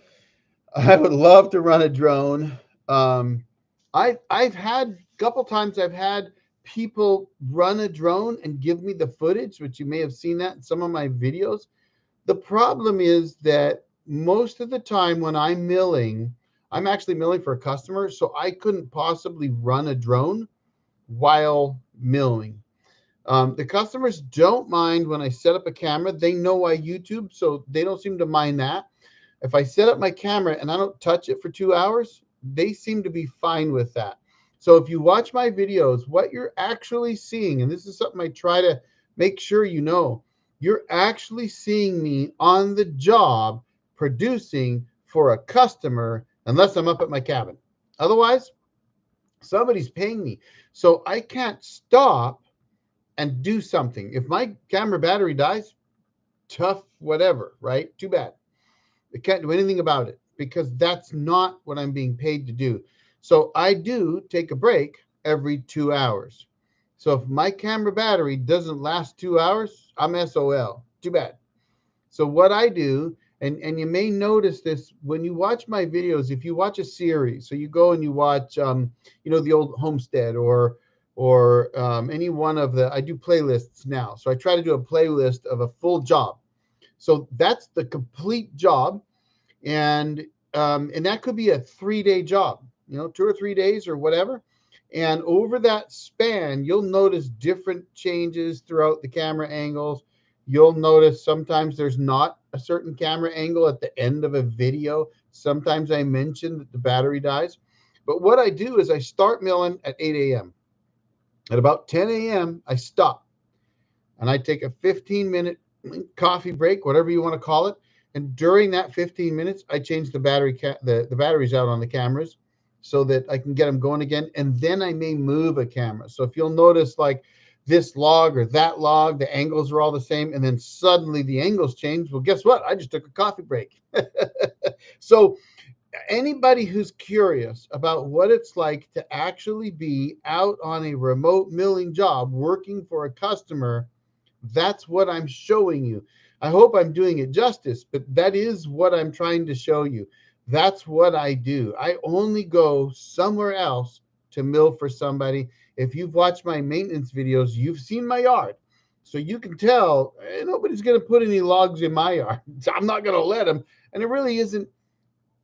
Speaker 1: I would love to run a drone. I've had a couple times I've had people run a drone and give me the footage, which you may have seen that in some of my videos. The problem is that most of the time when I'm milling, I'm actually milling for a customer, so I couldn't possibly run a drone while milling. The customers don't mind when I set up a camera. They know I YouTube, so they don't seem to mind that. If I set up my camera and I don't touch it for 2 hours, they seem to be fine with that. So if you watch my videos, what you're actually seeing, and this is something I try to make sure you know, you're actually seeing me on the job producing for a customer, unless I'm up at my cabin. Otherwise, somebody's paying me. So I can't stop and do something. If my camera battery dies, tough, whatever, right? Too bad. I can't do anything about it because that's not what I'm being paid to do. So I do take a break every 2 hours. So if my camera battery doesn't last 2 hours, I'm SOL. Too bad. So what I do, and you may notice this when you watch my videos, if you watch a series, so you go and you watch, the old Homestead or any one of the, I do playlists now. So I try to do a playlist of a full job. So that's the complete job. And that could be a 3-day job, 2 or 3 days or whatever. And over that span, you'll notice different changes throughout the camera angles. You'll notice sometimes there's not a certain camera angle at the end of a video. Sometimes I mention that the battery dies. But what I do is I start milling at 8 a.m. At about 10 a.m., I stop. And I take a 15-minute coffee break, whatever you want to call it. And during that 15 minutes, I change the batteries out on the cameras so that I can get them going again. And then I may move a camera. So if you'll notice like this log or that log, the angles are all the same. And then suddenly the angles change. Well, guess what? I just took a coffee break. So anybody who's curious about what it's like to actually be out on a remote milling job working for a customer, that's what I'm showing you. I hope I'm doing it justice, but that is what I'm trying to show you. That's what I do. I only go somewhere else to mill for somebody. If you've watched my maintenance videos, you've seen my yard. So you can tell nobody's going to put any logs in my yard. I'm not going to let them. And it really isn't.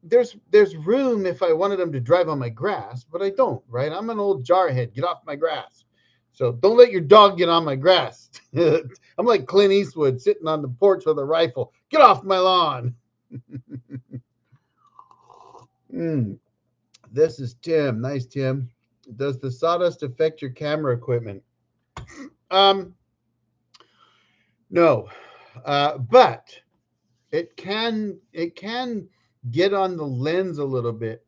Speaker 1: There's room if I wanted them to drive on my grass, but I don't, right? I'm an old jarhead. Get off my grass. So don't let your dog get on my grass. I'm like Clint Eastwood sitting on the porch with a rifle. Get off my lawn. This is Tim. Nice, Tim. Does the sawdust affect your camera equipment? No, but it can get on the lens a little bit.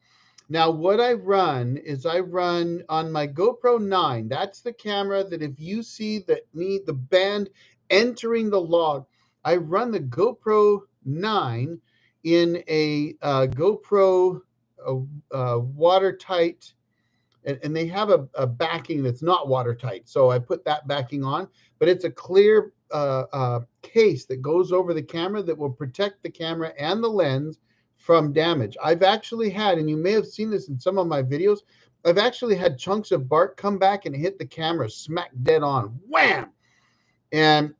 Speaker 1: Now, what I run is I run on my GoPro 9. That's the camera that if you see the band entering the log, I run the GoPro 9 in a GoPro watertight, and they have a backing that's not watertight. So I put that backing on, but it's a clear case that goes over the camera that will protect the camera and the lens from damage. I've actually had, and you may have seen this in some of my videos, I've actually had chunks of bark come back and hit the camera smack dead on. Wham! And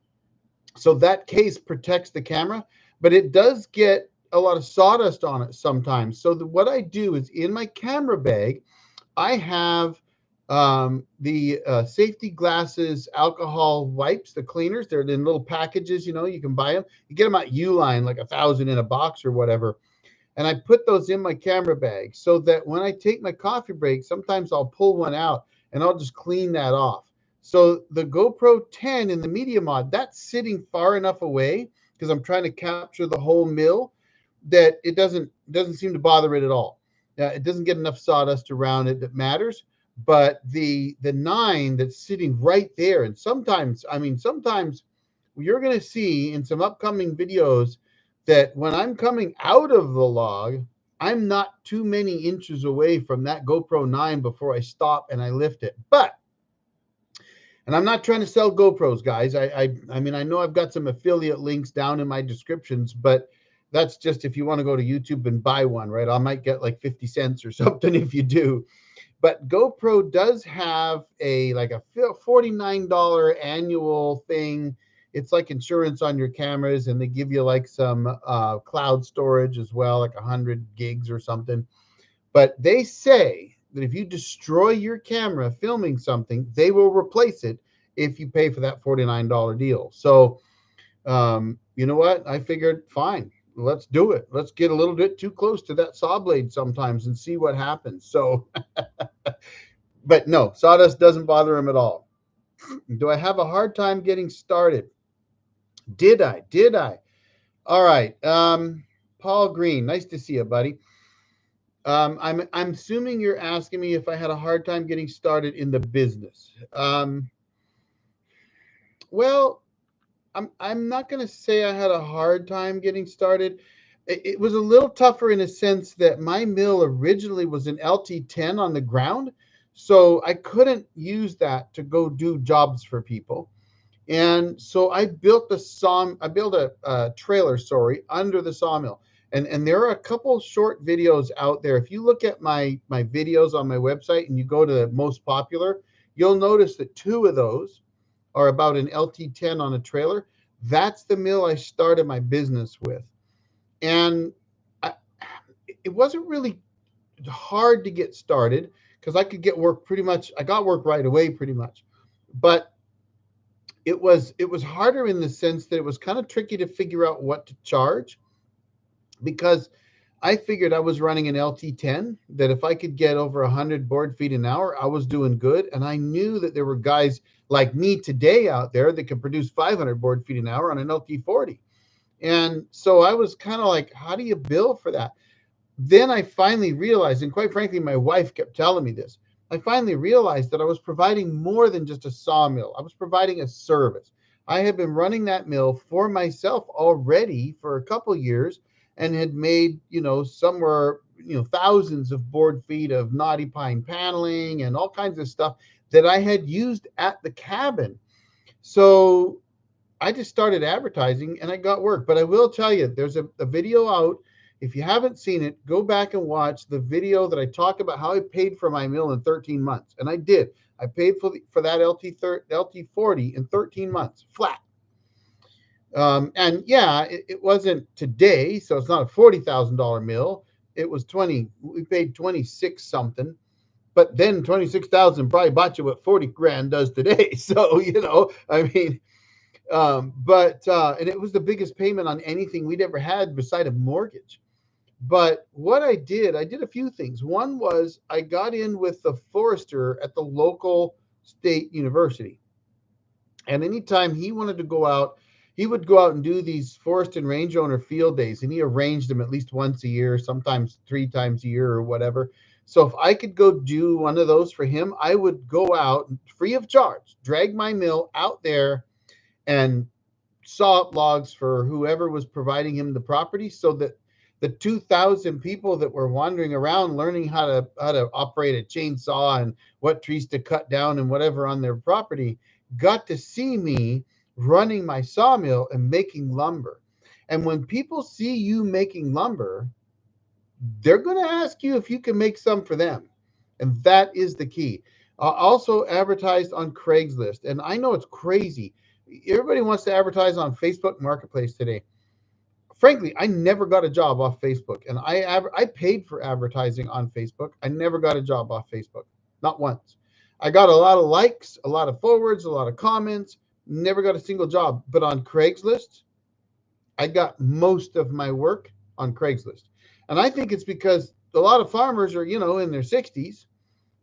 Speaker 1: so that case protects the camera, but it does get a lot of sawdust on it sometimes. So what I do is in my camera bag, I have the safety glasses alcohol wipes, the cleaners. They're in little packages, you can buy them. You get them at Uline, like 1,000 in a box or whatever. And I put those in my camera bag so that when I take my coffee break, sometimes I'll pull one out and I'll just clean that off. So the GoPro 10 in the media mod, that's sitting far enough away because I'm trying to capture the whole mill. that it doesn't seem to bother it at all. It doesn't get enough sawdust around it that matters. But the 9 that's sitting right there, and sometimes, I mean, sometimes you're going to see in some upcoming videos that when I'm coming out of the log, I'm not too many inches away from that GoPro 9 before I stop and I lift it. But, and I'm not trying to sell GoPros, guys. I mean, I know I've got some affiliate links down in my descriptions, but that's just if you want to go to YouTube and buy one, right? I might get like 50 cents or something if you do. But GoPro does have a like a $49 annual thing. It's like insurance on your cameras, and they give you like some cloud storage as well, like 100 gigs or something. But they say that if you destroy your camera filming something, they will replace it if you pay for that $49 deal. So, you know what? I figured, fine, let's do it. Let's get a little bit too close to that saw blade sometimes and see what happens. So, but no, sawdust doesn't bother him at all. Do I have a hard time getting started? Did I? Did I? All right. Paul Green, nice to see you, buddy. I'm assuming you're asking me if I had a hard time getting started in the business. Well, I'm not going to say I had a hard time getting started. It was a little tougher in a sense that my mill originally was an LT10 on the ground, so I couldn't use that to go do jobs for people. And so I built a trailer, sorry, under the sawmill. And there are a couple short videos out there. If you look at my videos on my website and you go to the most popular, you'll notice that 2 of those are about an LT10 on a trailer. That's the mill I started my business with. And I, it wasn't really hard to get started because I could get work pretty much. I got work right away pretty much. But it was harder in the sense that it was kind of tricky to figure out what to charge, because I figured I was running an LT10 that if I could get over 100 board feet an hour, I was doing good. And I knew that there were guys like me today out there that could produce 500 board feet an hour on an LT40. And so I was kind of like, how do you bill for that? Then I finally realized, and quite frankly, my wife kept telling me this. I finally realized that I was providing more than just a sawmill. I was providing a service. I had been running that mill for myself already for a couple years and had made, somewhere, thousands of board feet of knotty pine paneling and all kinds of stuff that I had used at the cabin. So I just started advertising and I got work. But I will tell you, there's a video out. If you haven't seen it, go back and watch the video that I talk about how I paid for my mill in 13 months. And I did. I paid for that LT40 in 13 months flat. And yeah, it wasn't today, so it's not a $40,000 mill. It was 20. We paid 26 something. But then 26,000 probably bought you what 40 grand does today. So, I mean, and it was the biggest payment on anything we'd ever had beside a mortgage. But what I did a few things. One was I got in with the forester at the local state university. And anytime he wanted to go out, he would go out and do these forest and range owner field days. And he arranged them at least once a year, sometimes 3 times a year or whatever. So if I could go do one of those for him, I would go out free of charge, drag my mill out there and saw up logs for whoever was providing him the property, so that the 2,000 people that were wandering around learning how to operate a chainsaw and what trees to cut down and whatever on their property got to see me running my sawmill and making lumber. And when people see you making lumber, they're going to ask you if you can make some for them. And that is the key. Also advertised on Craigslist. And I know it's crazy. Everybody wants to advertise on Facebook Marketplace today. Frankly, I never got a job off Facebook, and I paid for advertising on Facebook. I never got a job off Facebook, not once. I got a lot of likes, a lot of forwards, a lot of comments. Never got a single job. But on Craigslist, I got most of my work on Craigslist, and I think it's because a lot of farmers are in their 60s,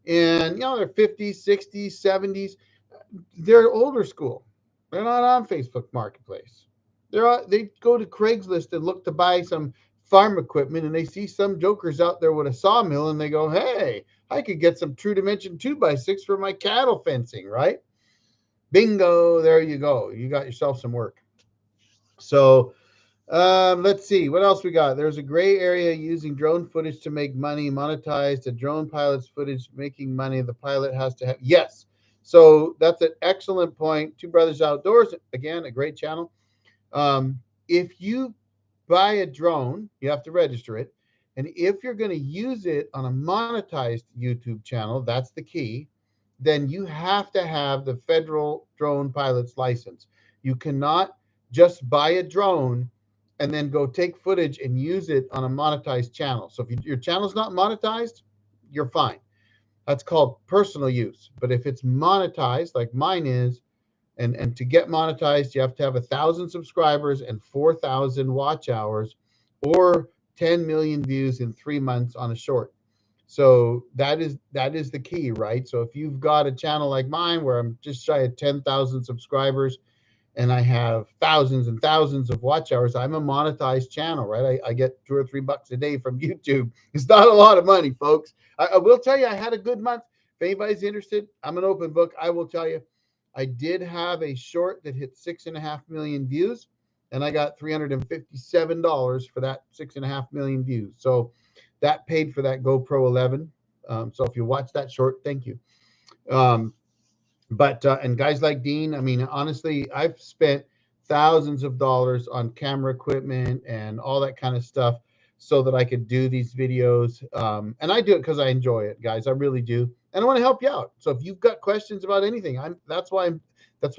Speaker 1: and they're 50s, 60s, 70s. They're older school. They're not on Facebook Marketplace. They go to Craigslist and look to buy some farm equipment and they see some jokers out there with a sawmill and they go, hey, I could get some true dimension 2x6 for my cattle fencing, right? Bingo, there you go. You got yourself some work. So let's see what else we got. There's a gray area using drone footage to make money, monetized. The drone pilot's footage making money. The pilot has to have, yes. So that's an excellent point. Two Brothers Outdoors, again, a great channel. If you buy a drone, you have to register it. And if you're going to use it on a monetized YouTube channel, that's the key, then you have to have the federal drone pilot's license. You cannot just buy a drone and then go take footage and use it on a monetized channel. So if your channel's not monetized, you're fine. That's called personal use. But if it's monetized, like mine is, and to get monetized, you have to have 1,000 subscribers and 4,000 watch hours, or 10 million views in 3 months on a short. So that is the key, right? So if you've got a channel like mine where I'm just shy of 10,000 subscribers and I have thousands and thousands of watch hours, I'm a monetized channel, right? I get $2 or $3 a day from YouTube. It's not a lot of money, folks. I will tell you, I had a good month. If anybody's interested, I'm an open book. I will tell you, I did have a short that hit 6.5 million views, and I got $357 for that 6.5 million views. So that paid for that GoPro 11. So if you watch that short, thank you. And guys like Dean, I mean, honestly, I've spent thousands of dollars on camera equipment and all that kind of stuff so that I could do these videos. And I do it because I enjoy it, guys. I really do. And I want to help you out. So if you've got questions about anything, that's why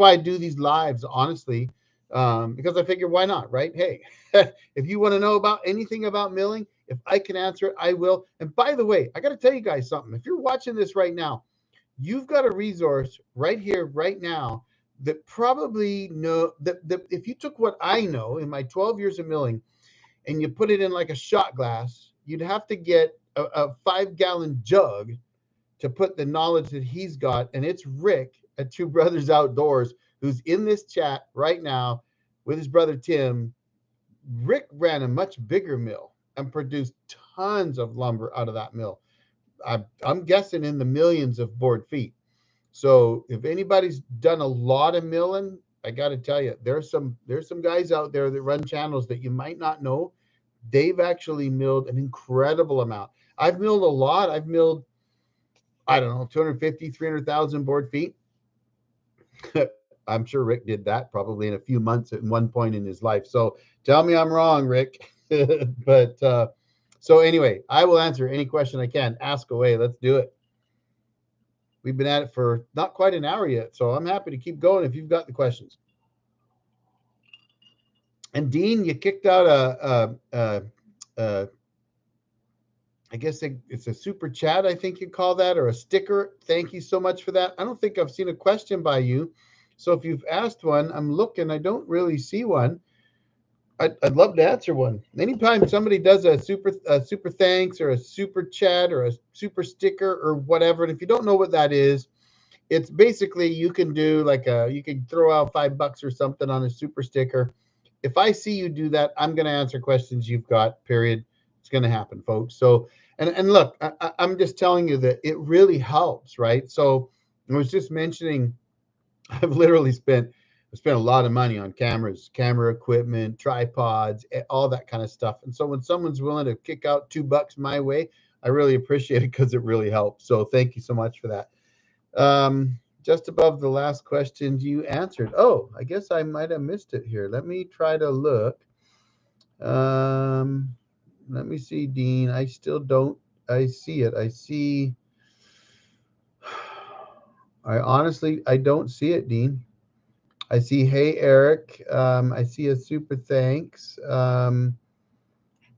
Speaker 1: I do these lives, honestly, because I figure, why not, right? Hey, if you want to know about anything about milling, if I can answer it, I will. And by the way, I got to tell you guys something. If you're watching this right now, you've got a resource right here, right now, that probably know that if you took what I know in my 12 years of milling and you put it in like a shot glass, you'd have to get a 5-gallon jug to put the knowledge that he's got. And it's Rick at Two Brothers Outdoors, who's in this chat right now with his brother Tim. Rick ran a much bigger mill and produced tons of lumber out of that mill. I'm guessing in the millions of board feet. So if anybody's done a lot of milling, I got to tell you, there's some guys out there that run channels that you might not know. They've actually milled an incredible amount. I've milled a lot. I've milled, I don't know, 250, 300,000 board feet. I'm sure Rick did that probably in a few months at one point in his life. So tell me I'm wrong, Rick. But so anyway, I will answer any question I can. Ask away. Let's do it. We've been at it for not quite an hour yet, so I'm happy to keep going if you've got the questions. And Dean, you kicked out I guess it's a super chat, I think you call that, or a sticker. Thank you so much for that. I don't think I've seen a question by you. So if you've asked one, I'm looking, I don't really see one. I'd love to answer one. Anytime somebody does a super thanks or a super chat or a super sticker or whatever, and if you don't know what that is, it's basically you can do like you can throw out $5 or something on a super sticker. If I see you do that, I'm going to answer questions you've got, period. It's going to happen, folks. So, and look, I'm just telling you that it really helps, right? So I was just mentioning, I've literally spent a lot of money on cameras, camera equipment, tripods, all that kind of stuff. And so when someone's willing to kick out $2 my way, I really appreciate it because it really helps. So thank you so much for that. Just above the last question you answered. Oh, I guess I might have missed it here. Let me try to look. Let me see, Dean. I still don't. I see it. I see. I don't see it, Dean. I see, hey, Eric. I see a super thanks. And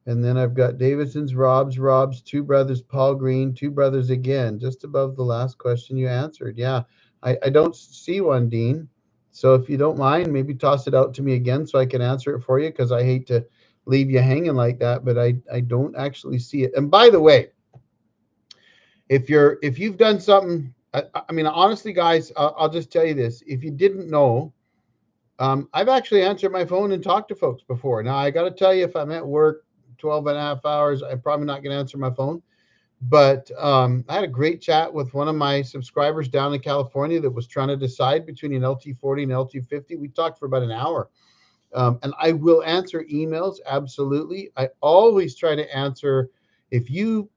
Speaker 1: then I've got Davidson's, Rob's, Two Brothers, Paul Green, Two Brothers again, just above the last question you answered. Yeah, I don't see one, Dean. So if you don't mind, maybe toss it out to me again so I can answer it for you, because I hate to leave you hanging like that, but I don't actually see it. And by the way, if you've done something, I mean, honestly, guys, I'll just tell you this. If you didn't know, I've actually answered my phone and talked to folks before. Now, I got to tell you, if I'm at work, 12 and a half hours, I'm probably not going to answer my phone. But I had a great chat with one of my subscribers down in California that was trying to decide between an LT40 and LT50. We talked for about an hour. And I will answer emails, absolutely. I always try to answer. If you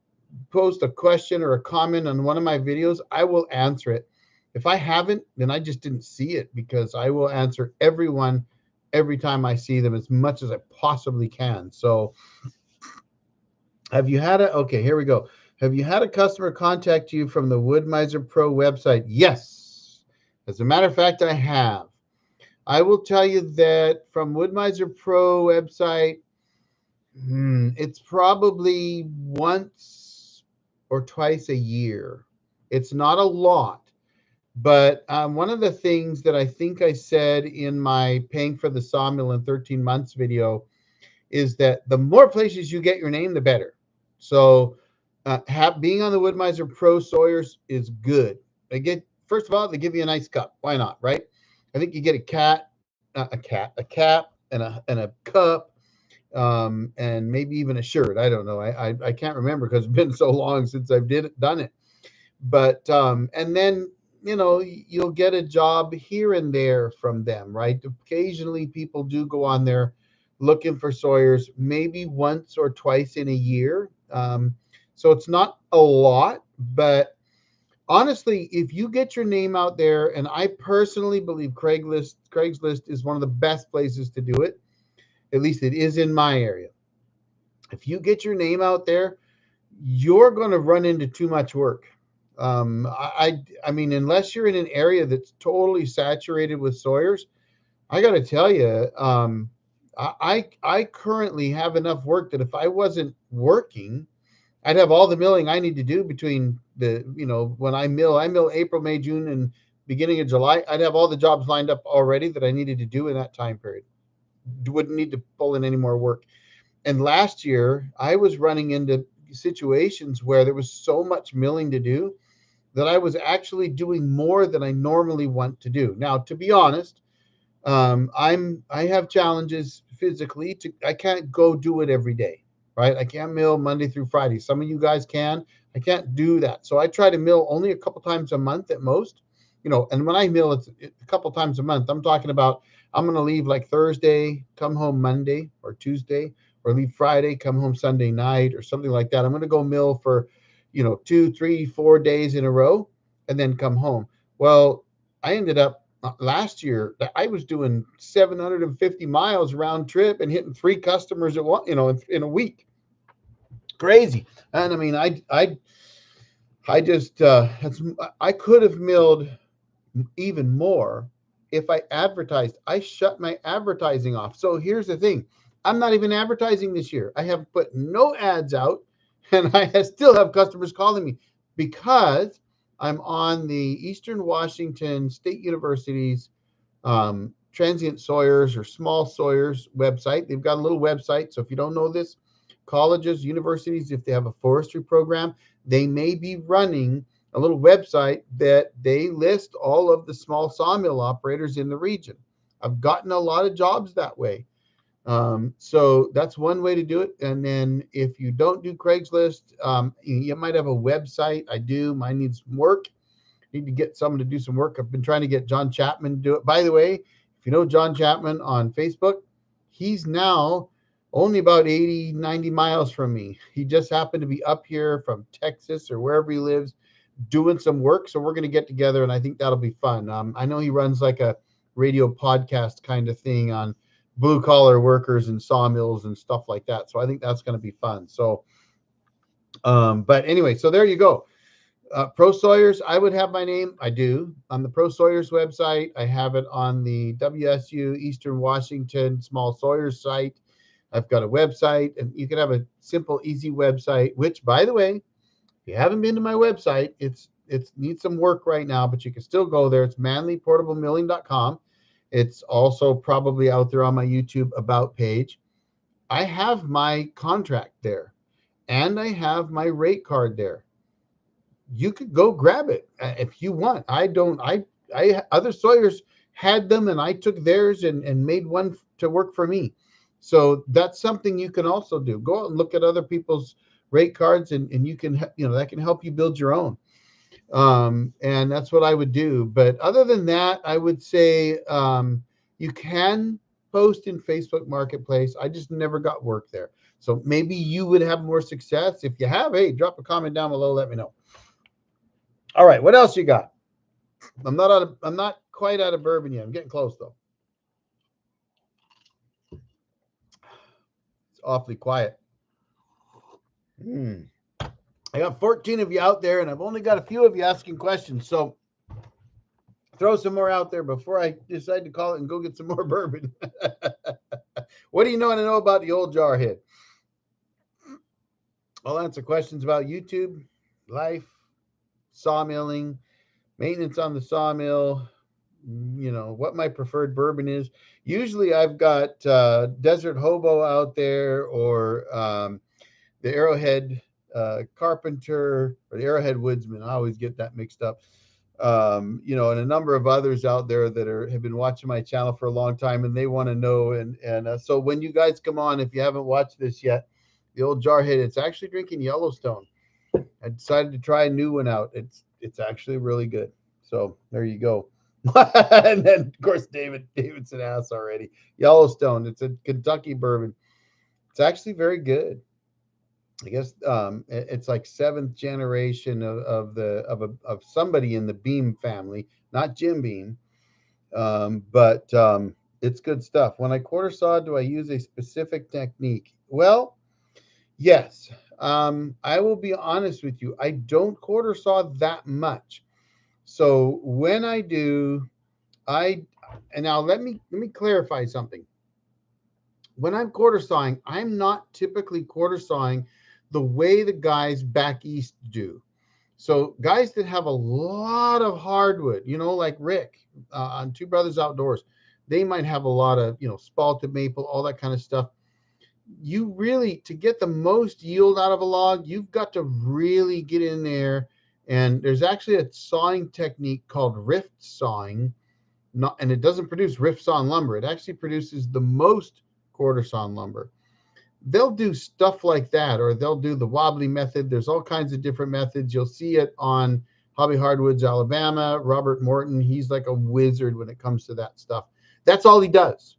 Speaker 1: post a question or a comment on one of my videos, I will answer it. If I haven't, then I just didn't see it, because I will answer everyone every time I see them as much as I possibly can. So have you had a, okay, here we go. Have you had a customer contact you from the Wood-Mizer Pro website? Yes. As a matter of fact, I have. I will tell you that from Wood-Mizer Pro website, it's probably once or twice a year. It's not a lot, but one of the things that I think I said in my Paying for the Sawmill in 13 Months video is that the more places you get your name, the better. So being on the Wood-Mizer Pro Sawyers is good. First of all, they give you a nice cup. Why not, right? I think you get a cap, and a cup, and maybe even a shirt. I don't know. I can't remember because it's been so long since I've done it. But and then you'll get a job here and there from them, right? Occasionally, people do go on there looking for sawyers, maybe once or twice in a year. So it's not a lot, but honestly, if you get your name out there, and I personally believe Craigslist is one of the best places to do it. At least it is in my area. If you get your name out there, you're going to run into too much work. I mean, unless you're in an area that's totally saturated with sawyers, I got to tell you, I currently have enough work that if I wasn't working, I'd have all the milling I need to do between when I mill April, May, June, and beginning of July. I'd have all the jobs lined up already that I needed to do in that time period. Wouldn't need to pull in any more work. And last year, I was running into situations where there was so much milling to do that I was actually doing more than I normally want to do. Now, to be honest, I have challenges physically. I can't go do it every day, right? I can't mill Monday through Friday. Some of you guys can. I can't do that. So I try to mill only a couple times a month at most. And when I mill, it's a couple times a month. I'm talking about I'm going to leave like Thursday, come home Monday or Tuesday, or leave Friday, come home Sunday night or something like that. I'm going to go mill for, 2, 3, 4 days in a row and then come home. Well, I ended up last year that I was doing 750 miles round trip and hitting 3 customers at one, in a week. Crazy. And I mean, I just, I could have milled even more if I advertised. I shut my advertising off. So here's the thing. I'm not even advertising this year. I have put no ads out, and I still have customers calling me because I'm on the Eastern Washington State University's transient sawyers or small sawyers website. They've got a little website. So if you don't know this, colleges, universities, if they have a forestry program, they may be running a little website that they list all of the small sawmill operators in the region. I've gotten a lot of jobs that way. So that's one way to do it. And then if you don't do Craigslist, you might have a website. I do. Mine needs some work. Need to get someone to do some work. I've been trying to get John Chapman to do it. By the way, if you know John Chapman on Facebook, he's now only about 80, 90 miles from me. He just happened to be up here from Texas or wherever he lives doing some work. So we're going to get together, and I think that'll be fun. I know he runs like a radio podcast kind of thing on blue collar workers and sawmills and stuff like that. So I think that's going to be fun. So, but anyway, so there you go. Pro Sawyers, I would have my name. I do on the Pro Sawyers website. I have it on the WSU Eastern Washington Small Sawyers site. I've got a website, and you can have a simple, easy website, which, by the way, if you haven't been to my website, it needs some work right now, but you can still go there. It's manlyportablemilling.com. It's also probably out there on my YouTube About page. I have my contract there, and I have my rate card there. You could go grab it if you want. Other sawyers had them, and I took theirs and made one to work for me. So that's something you can also do. Go out and look at other people's rate cards, and you can, that can help you build your own. And that's what I would do. But other than that, I would say you can post in Facebook Marketplace. I just never got work there. So maybe you would have more success. If you have, hey, drop a comment down below. Let me know. All right, what else you got? I'm not quite out of bourbon yet. I'm getting close though. It's awfully quiet. I got 14 of you out there, and I've only got a few of you asking questions. So throw some more out there before I decide to call it and go get some more bourbon. What do you want to know about the old Jarhead? I'll answer questions about YouTube, life, sawmilling, maintenance on the sawmill, what my preferred bourbon is. Usually I've got Desert Hobo out there, or the Arrowhead Carpenter, or the Arrowhead Woodsman. I always get that mixed up. And a number of others out there that have been watching my channel for a long time, and they want to know. And so when you guys come on, if you haven't watched this yet, the old Jarhead, it's actually drinking Yellowstone. I decided to try a new one out. It's actually really good. So there you go. And then of course David's an ass already. Yellowstone. It's a Kentucky bourbon. It's actually very good. I guess it's like 7th generation of somebody in the Beam family, not Jim Beam, but it's good stuff. When I quarter saw, do I use a specific technique? Well, yes. I will be honest with you. I don't quarter saw that much. So when I do, and now let me clarify something. When I'm quarter sawing, I'm not typically quarter sawing the way the guys back east do. So guys that have a lot of hardwood, like Rick on Two Brothers Outdoors, they might have a lot of, spalted maple, all that kind of stuff. You really, to get the most yield out of a log, you've got to really get in there. And there's actually a sawing technique called rift sawing. And it doesn't produce rift sawn lumber. It actually produces the most quarter sawn lumber. They'll do stuff like that, or they'll do the wobbly method. There's all kinds of different methods. You'll see it on Hobby Hardwoods, Alabama. Robert Morton, he's like a wizard when it comes to that stuff. That's all he does.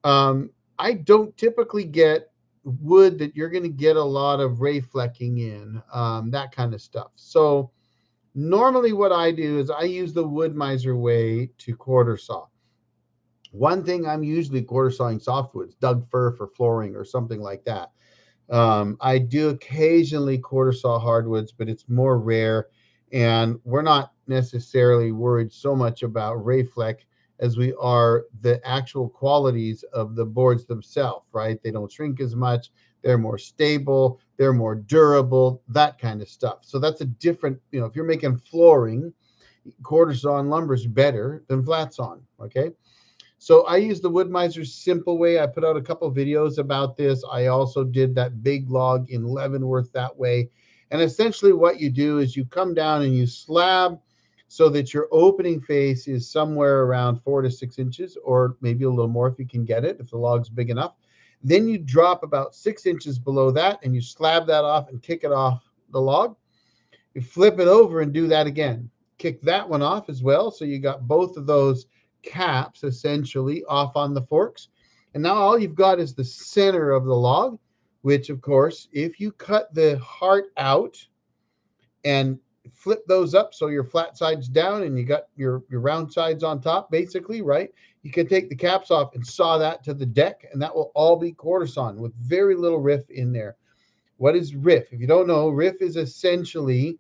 Speaker 1: I don't typically get wood that you're going to get a lot of ray flecking in, that kind of stuff. So normally what I do is I use the wood miser way to quarter saw. One thing, I'm usually quarter sawing softwoods, Doug fir for flooring or something like that. I do occasionally quarter saw hardwoods, but it's more rare, and we're not necessarily worried so much about ray fleck as we are the actual qualities of the boards themselves, right? They don't shrink as much. They're more stable. They're more durable, that kind of stuff. So that's a different, if you're making flooring, quarter sawn lumber is better than flat sawn, okay? So I use the wood miser's simple way. I put out a couple of videos about this. I also did that big log in Leavenworth that way. And essentially what you do is you come down and you slab so that your opening face is somewhere around 4 to 6 inches, or maybe a little more if you can get it, if the log's big enough. Then you drop about 6 inches below that and you slab that off and kick it off the log. You flip it over and do that again. Kick that one off as well. So you got both of those caps essentially off on the forks. And now all you've got is the center of the log, which of course, if you cut the heart out and flip those up so your flat sides down and you got your round sides on top, basically, right? You can take the caps off and saw that to the deck, and that will all be quarter sawn with very little riff in there. What is riff? If you don't know, riff is essentially,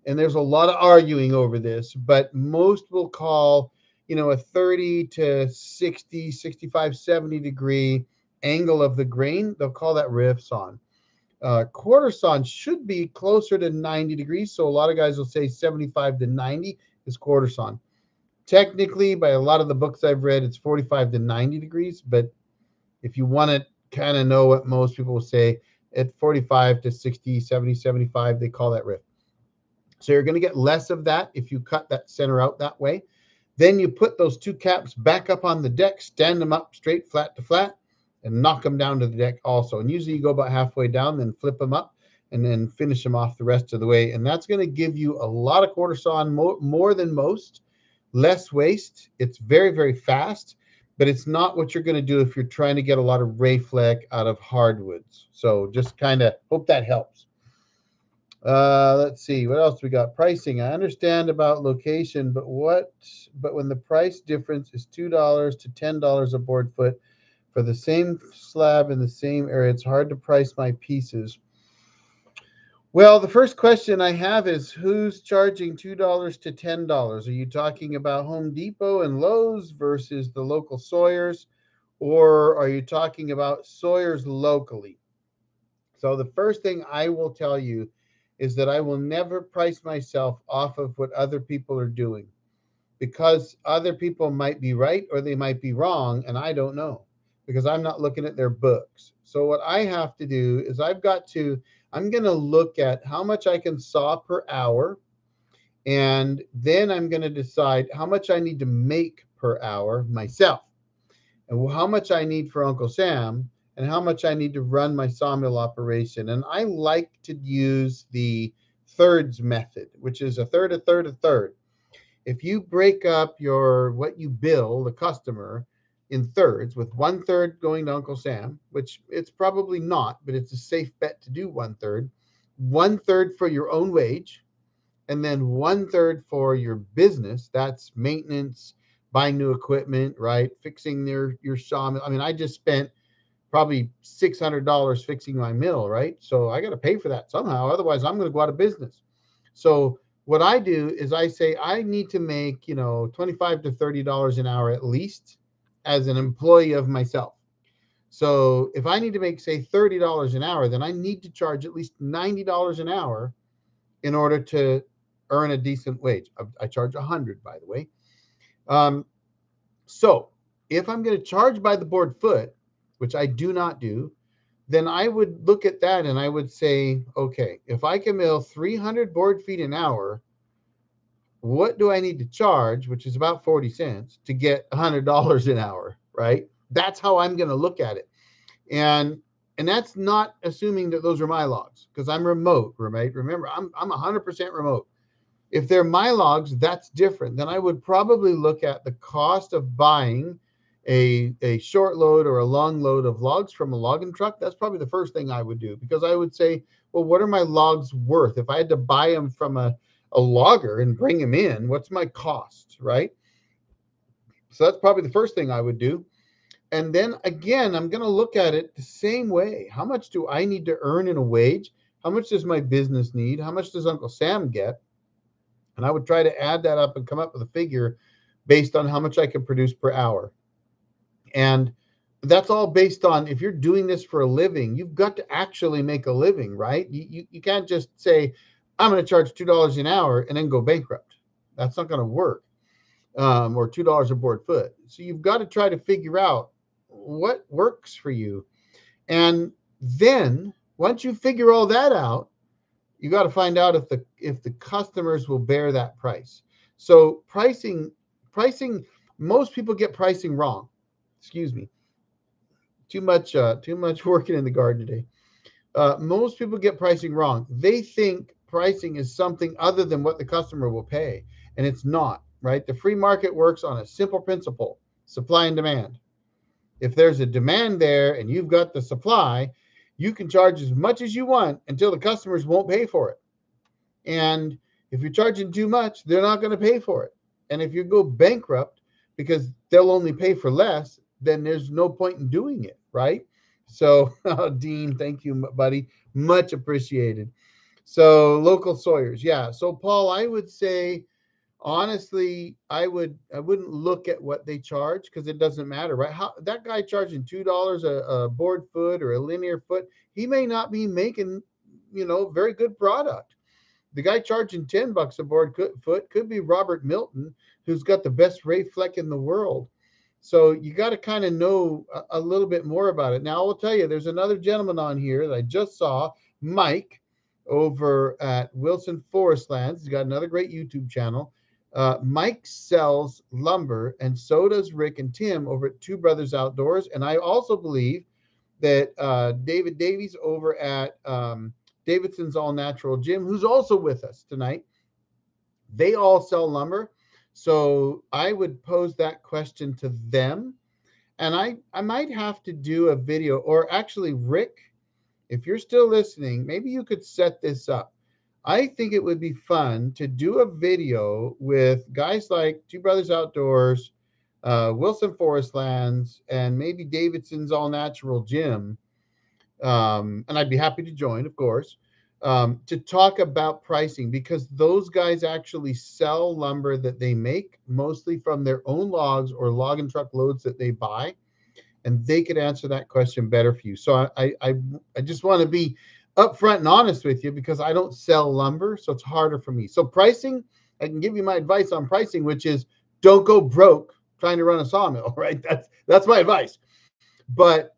Speaker 1: and there's a lot of arguing over this, but most will call, a 30 to 60, 65, 70 degree angle of the grain. They'll call that riff sawn. Quarter sawn should be closer to 90 degrees. So a lot of guys will say 75 to 90 is quarter sawn. Technically, by a lot of the books I've read, it's 45 to 90 degrees. But if you want to kind of know what most people will say, at 45 to 60, 70, 75, they call that riff. So you're going to get less of that if you cut that center out that way. Then you put those two caps back up on the deck, stand them up straight, flat to flat, and knock them down to the deck also. And usually you go about halfway down, then flip them up, and then finish them off the rest of the way. And that's going to give you a lot of quarter sawn, more than most, less waste. It's very, very fast, but it's not what you're going to do if you're trying to get a lot of Rayfleck out of hardwoods. So just kind of hope that helps. Let's see, what else we got? Pricing. I understand about location, but when the price difference is $2 to $10 a board foot for the same slab in the same area, it's hard to price my pieces. Well, the first question I have is, who's charging $2 to $10? Are you talking about Home Depot and Lowe's versus the local sawyers, or are you talking about sawyers locally? So the first thing I will tell you is that I will never price myself off of what other people are doing, because other people might be right or they might be wrong, and I don't know because I'm not looking at their books. So what I have to do is I'm going to look at how much I can saw per hour, and then I'm going to decide how much I need to make per hour myself, and how much I need for Uncle Sam, and how much I need to run my sawmill operation. And I like to use the thirds method, which is a third, a third, a third. If you break up what you bill the customer in thirds, with 1/3 going to Uncle Sam, which it's probably not, but it's a safe bet to do 1/3, 1/3 for your own wage, and then 1/3 for your business. That's maintenance, buying new equipment, right? Fixing your sawmill. I mean, I just spent probably $600 fixing my mill, right? So I got to pay for that somehow. Otherwise, I'm going to go out of business. So what I do is I say I need to make, $25 to $30 an hour at least as an employee of myself. So if I need to make, say, $30 an hour, then I need to charge at least $90 an hour in order to earn a decent wage. I charge 100, by the way. So if I'm going to charge by the board foot, which I do not do, then I would look at that and I would say, okay, if I can mill 300 board feet an hour, what do I need to charge, which is about 40 cents, to get $100 an hour, right? That's how I'm going to look at it. And that's not assuming that those are my logs, because I'm remote, right? Remember, I'm 100% remote. If they're my logs, that's different. Then I would probably look at the cost of buying a short load or a long load of logs from a logging truck. That's probably the first thing I would do, because I would say, well, what are my logs worth? If I had to buy them from a logger and bring them in, what's my cost, right? So that's probably the first thing I would do. And then again, I'm going to look at it the same way. How much do I need to earn in a wage? How much does my business need? How much does Uncle Sam get? And I would try to add that up and come up with a figure based on how much I can produce per hour. And that's all based on, if you're doing this for a living, you've got to actually make a living, right? You can't just say, I'm going to charge $2 an hour and then go bankrupt. That's not going to work. Or $2 a board foot. So you've got to try to figure out what works for you. And then once you figure all that out, you got to find out if the customers will bear that price. So pricing, most people get pricing wrong. Excuse me. Too much working in the garden today. Most people get pricing wrong. They think pricing is something other than what the customer will pay, and it's not, right? The free market works on a simple principle: supply and demand. If there's a demand there and you've got the supply, you can charge as much as you want until the customers won't pay for it. And if you're charging too much, they're not going to pay for it. And if you go bankrupt because they'll only pay for less, then there's no point in doing it, right? So, Dean, thank you, buddy. Much appreciated. So, local sawyers. Yeah. So, Paul, I would say, honestly, I wouldn't look at what they charge, because it doesn't matter, right? How that guy charging $2 a board foot or a linear foot, he may not be making, very good product. The guy charging $10 a board foot could be Robert Milton, who's got the best Rayfleck in the world. So you got to kind of know a little bit more about it. Now, I will tell you, there's another gentleman on here that I just saw, Mike, over at Wilson Forest Lands. He's got another great YouTube channel. Mike sells lumber, and so does Rick and Tim over at Two Brothers Outdoors. And I also believe that David Davies over at Davidson's All Natural Gym, who's also with us tonight, they all sell lumber. So I would pose that question to them. And I might have to do a video, or actually, Rick, if you're still listening, maybe you could set this up. I think it would be fun to do a video with guys like Two Brothers Outdoors, Wilson Forest Lands, and maybe Davidson's All Natural Gym, and I'd be happy to join, of course, to talk about pricing, because those guys actually sell lumber that they make mostly from their own logs or log and truck loads that they buy, and they could answer that question better for you. So I just want to be upfront and honest with you, because I don't sell lumber, so it's harder for me. So pricing, I can give you my advice on pricing, which is don't go broke trying to run a sawmill, right? That's my advice. But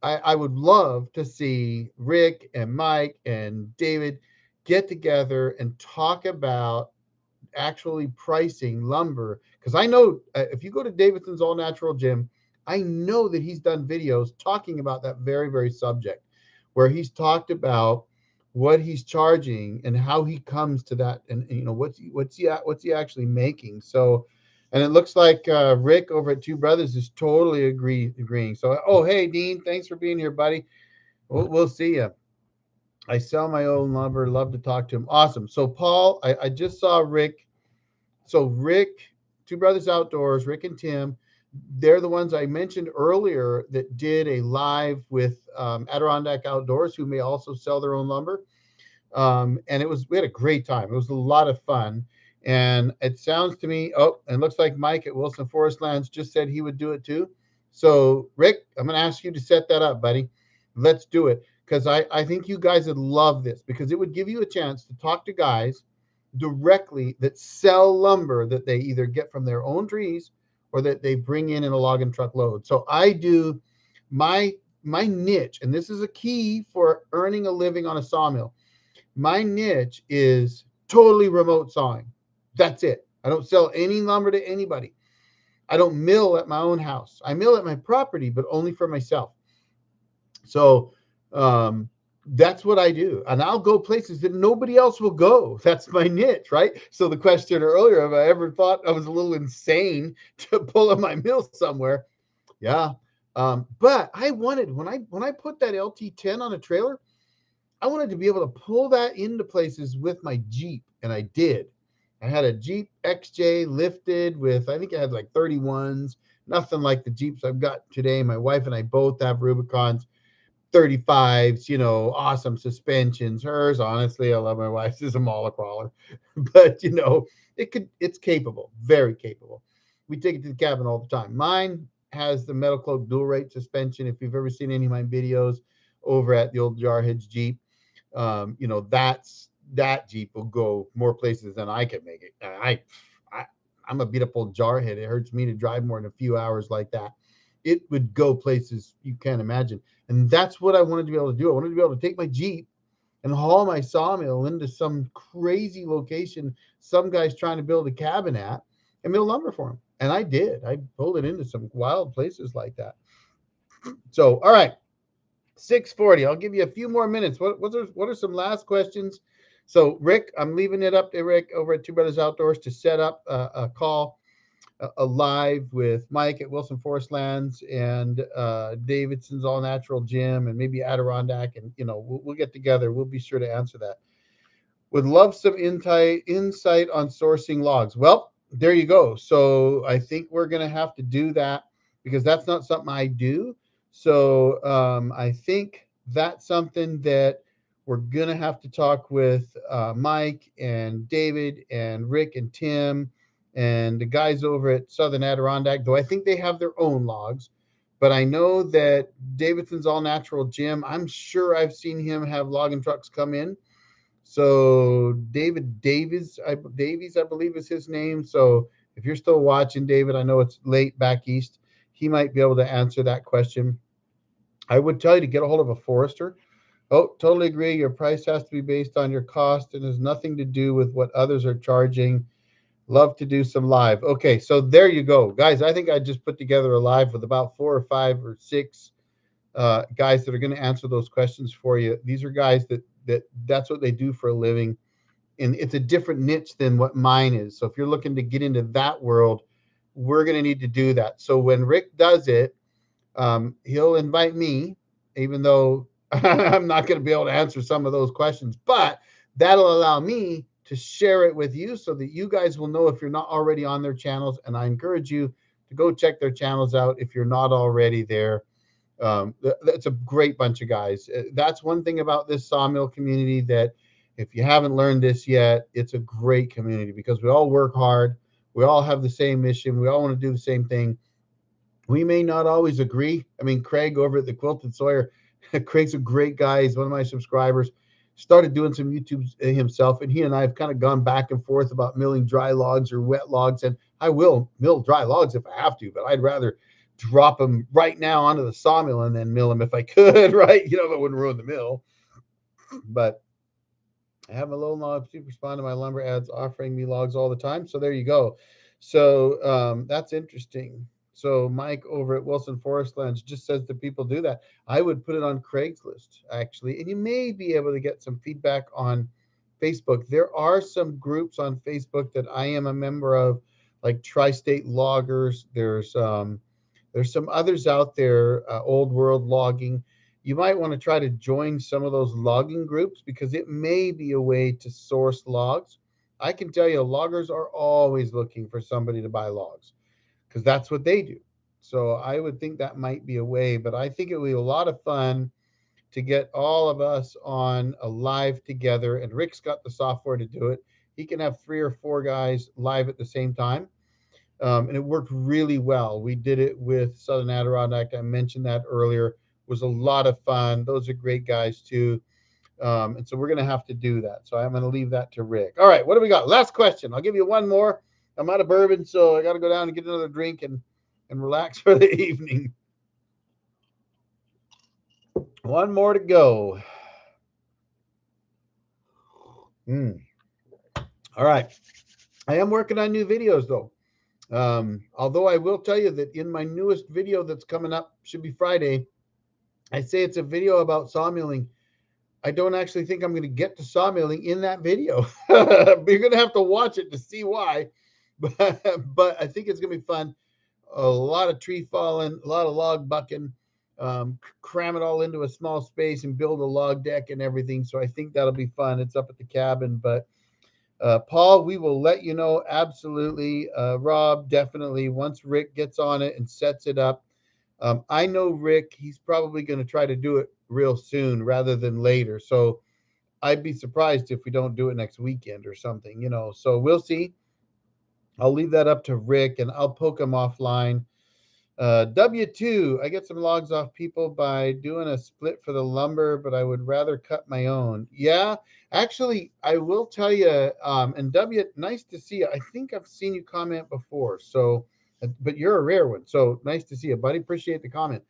Speaker 1: I would love to see Rick and Mike and David get together and talk about actually pricing lumber, because I know if you go to Davidson's All Natural Gym, I know that he's done videos talking about that very, very subject, where he's talked about what he's charging and how he comes to that, and what's he actually making. So, and it looks like Rick over at Two Brothers is totally agreeing. So, oh hey Dean, thanks for being here, buddy. We'll see you. I sell my own lumber. Love to talk to him. Awesome. So Paul, I just saw Rick. So Rick, Two Brothers Outdoors, Rick and Tim, they're the ones I mentioned earlier that did a live with Adirondack Outdoors, who may also sell their own lumber. And we had a great time. It was a lot of fun. And it sounds to me, oh, and looks like Mike at Wilson Forest Lands just said he would do it too. So Rick, I'm going to ask you to set that up, buddy. Let's do it. Because I think you guys would love this, because it would give you a chance to talk to guys directly that sell lumber that they either get from their own trees or that they bring in a log and truck load. So I do my niche, and this is a key for earning a living on a sawmill. My niche is totally remote sawing. That's it. I don't sell any lumber to anybody. I don't mill at my own house. I mill at my property, but only for myself. So that's what I do. And I'll go places that nobody else will go. That's my niche, right? So the question earlier, have I ever thought I was a little insane to pull up my mill somewhere? Yeah. But I wanted, when I put that LT10 on a trailer, I wanted to be able to pull that into places with my Jeep, and I did. I had a Jeep XJ lifted with, I think I had like 31s, nothing like the Jeeps I've got today. My wife and I both have Rubicons, 35s, awesome suspensions. Hers, honestly, I love my wife's, is a mauler crawler, but it's capable, very capable. We take it to the cabin all the time. Mine has the metal cloak dual rate suspension. If you've ever seen any of my videos over at the old Jarhead's Jeep, that Jeep will go more places than I can make it. I'm a beat up old Jarhead. It hurts me to drive more than a few hours like that. It would go places you can't imagine. And that's what I wanted to be able to do. I wanted to be able to take my Jeep and haul my sawmill into some crazy location some guy's trying to build a cabin at, and mill lumber for him. And I did. I pulled it into some wild places like that. So, all right, 6:40. I'll give you a few more minutes. What are some last questions? So, Rick, I'm leaving it up to Rick over at Two Brothers Outdoors to set up a call, a live with Mike at Wilson Forest Lands and Davidson's All Natural Gym, and maybe Adirondack, and we'll get together. We'll be sure to answer that. Would love some insight on sourcing logs. Well, there you go. So I think we're going to have to do that, because that's not something I do. So I think that's something that we're going to have to talk with Mike and David and Rick and Tim and the guys over at Southern Adirondack, though I think they have their own logs. But I know that Davidson's All Natural Gym, I'm sure I've seen him have logging trucks come in. So David Davies, I believe is his name. So if you're still watching, David, I know it's late back east. He might be able to answer that question. I would tell you to get a hold of a forester. Oh, totally agree. Your price has to be based on your cost and has nothing to do with what others are charging. Love to do some live. Okay, so there you go, guys. I think I just put together a live with about 4 or 5 or 6 guys that are going to answer those questions for you. These are guys that's what they do for a living, and it's a different niche than what mine is. So if you're looking to get into that world, we're going to need to do that. So when Rick does it, he'll invite me, even though I'm not going to be able to answer some of those questions, but that'll allow me to share it with you so that you guys will know if you're not already on their channels. And I encourage you to go check their channels out if you're not already there. That's a great bunch of guys. That's one thing about this sawmill community, that if you haven't learned this yet, it's a great community because we all work hard. We all have the same mission. We all want to do the same thing. We may not always agree. I mean, Craig over at the Quilted Sawyer, Craig's a great guy. He's one of my subscribers. Started doing some YouTube himself, and he and I have kind of gone back and forth about milling dry logs or wet logs. And I will mill dry logs if I have to, but I'd rather drop them right now onto the sawmill and then mill them if I could, right? If it wouldn't ruin the mill. But I have a low log to respond to my lumber ads offering me logs all the time. So there you go. So that's interesting. So Mike over at Wilson Forest Lands just says that people do that. I would put it on Craigslist, actually, and you may be able to get some feedback on Facebook. There are some groups on Facebook that I am a member of, like Tri-State Loggers. There's some others out there, Old World Logging. You might want to try to join some of those logging groups because it may be a way to source logs. I can tell you, loggers are always looking for somebody to buy logs because that's what they do. So I would think that might be a way, but I think it would be a lot of fun to get all of us on a live together. And Rick's got the software to do it. He can have 3 or 4 guys live at the same time. And it worked really well. We did it with Southern Adirondack. I mentioned that earlier. It was a lot of fun. Those are great guys too. And so we're going to have to do that. So I'm going to leave that to Rick. All right, what do we got? Last question. I'll give you one more. I'm out of bourbon, so I got to go down and get another drink and relax for the evening. One more to go. All right. I am working on new videos, though. Although I will tell you that in my newest video that's coming up, should be Friday, I say it's a video about sawmilling. I don't actually think I'm going to get to sawmilling in that video. But you're going to have to watch it to see why. But I think it's going to be fun. A lot of tree falling, a lot of log bucking, cram it all into a small space and build a log deck and everything. So I think that'll be fun. It's up at the cabin, but Paul, we will let you know. Absolutely. Rob, definitely. Once Rick gets on it and sets it up. I know Rick, he's probably going to try to do it real soon rather than later. So I'd be surprised if we don't do it next weekend or something, So we'll see. I'll leave that up to Rick and I'll poke him offline. W2, I get some logs off people by doing a split for the lumber, but I would rather cut my own. Yeah, actually, I will tell you, and W, nice to see you. I think I've seen you comment before, so, but you're a rare one, so nice to see you, buddy. Appreciate the comment.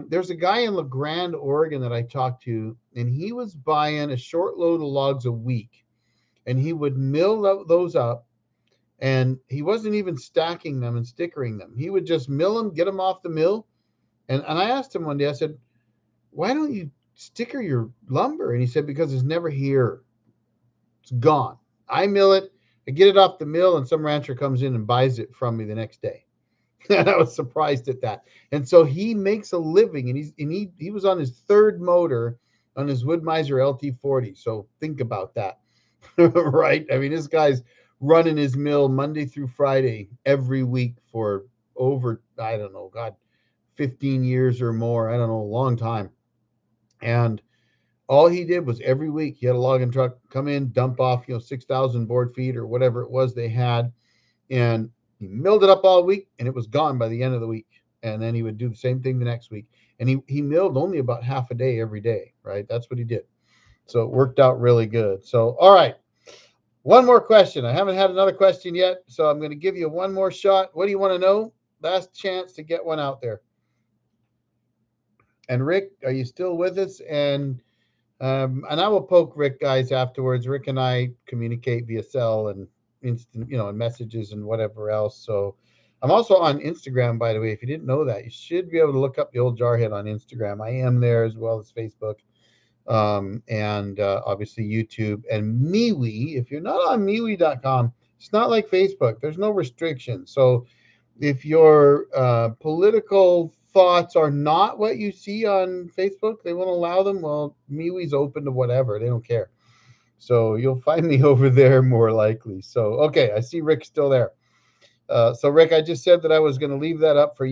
Speaker 1: There's a guy in La Grande, Oregon that I talked to, and he was buying a short load of logs a week, and he would mill those up. And he wasn't even stacking them and stickering them. He would just mill them, get them off the mill. And I asked him one day, I said, why don't you sticker your lumber? And he said, because it's never here. It's gone. I mill it, I get it off the mill, and some rancher comes in and buys it from me the next day. And I was surprised at that. And so he makes a living, and he was on his 3rd motor on his Wood-Mizer LT40. So think about that. Right? I mean, this guy's running his mill Monday through Friday every week for over, I don't know, 15 years or more. I don't know, a long time. And all he did was every week he had a logging truck come in, dump off, 6,000 board feet or whatever it was they had. And he milled it up all week and it was gone by the end of the week. And then he would do the same thing the next week. And he milled only about half a day every day, right? That's what he did. So it worked out really good. So, all right. One more question. I haven't had another question yet, so I'm going to give you one more shot. What do you want to know? Last chance to get one out there. And Rick, are you still with us? And I will poke Rick, guys, afterwards. Rick and I communicate via cell and instant, and messages and whatever else. So I'm also on Instagram, by the way. If you didn't know that, you should be able to look up the old Jarhead on Instagram. I am there as well as Facebook, and obviously YouTube and MeWe. If you're not on MeWe.com, it's not like Facebook. There's no restrictions. So if your political thoughts are not what you see on Facebook, they won't allow them. Well, MeWe's open to whatever. They don't care. So you'll find me over there more likely. So, okay, I see Rick's still there. So Rick, I just said that I was going to leave that up to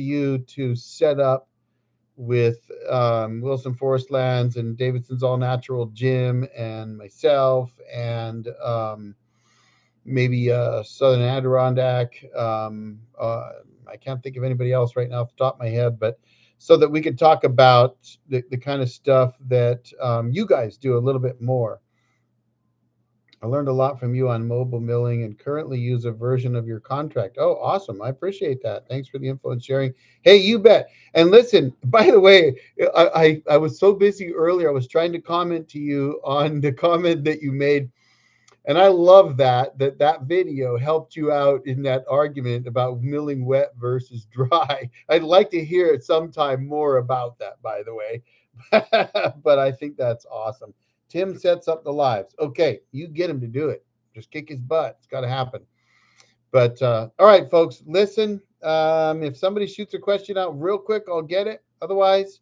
Speaker 1: you to set up with Wilson Forest Lands and Davidson's All Natural Gym and myself and maybe Southern Adirondack. I can't think of anybody else right now off the top of my head, but so that we could talk about the kind of stuff that you guys do a little bit more. I learned a lot from you on mobile milling and currently use a version of your contract. Oh, awesome. I appreciate that. Thanks for the info and sharing. Hey, you bet. And listen, by the way, I was so busy earlier. I was trying to comment to you on the comment that you made. And I love that video helped you out in that argument about milling wet versus dry. I'd like to hear it sometime more about that, by the way. But I think that's awesome. Tim sets up the lives. Okay, you get him to do it. Just kick his butt. It's got to happen. But all right, folks, listen. If somebody shoots a question out real quick, I'll get it. Otherwise,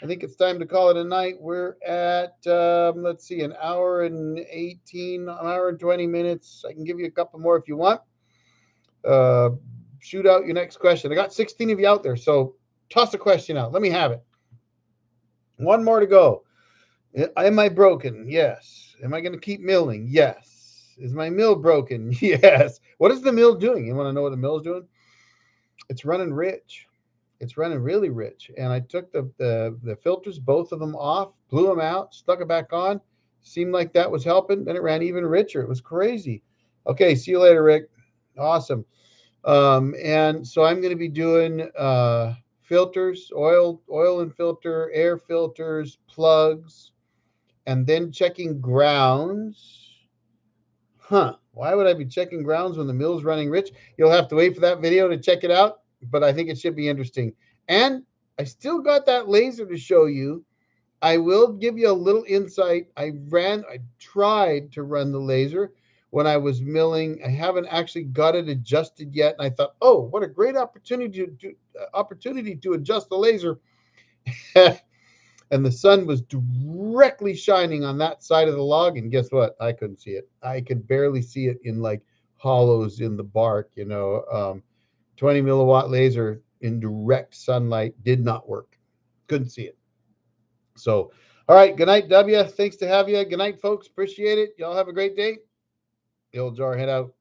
Speaker 1: I think it's time to call it a night. We're at, let's see, an hour and 20 minutes. I can give you a couple more if you want. Shoot out your next question. I got 16 of you out there, so toss a question out. Let me have it. One more to go. Am I broken? Yes. Am I going to keep milling? Yes. Is my mill broken? Yes. What is the mill doing? You want to know what the mill's doing? It's running rich. It's running really rich. And I took the filters, both of them off, blew them out, stuck it back on. Seemed like that was helping. Then it ran even richer. It was crazy. Okay, see you later, Rick. Awesome. And so I'm going to be doing filters, oil and filter, air filters, plugs, and then checking grounds. Why would I be checking grounds when the mill's running rich? You'll have to wait for that video to check it out, but I think it should be interesting. And I still got that laser to show you. I will give you a little insight. I tried to run the laser when I was milling. I haven't actually got it adjusted yet. And I thought, oh, what a great opportunity to adjust the laser. And the sun was directly shining on that side of the log. And guess what? I couldn't see it. I could barely see it in like hollows in the bark, 20 milliwatt laser in direct sunlight did not work. Couldn't see it. So, all right. Good night, W. Thanks to have you. Good night, folks. Appreciate it. Y'all have a great day. The old Jarhead out.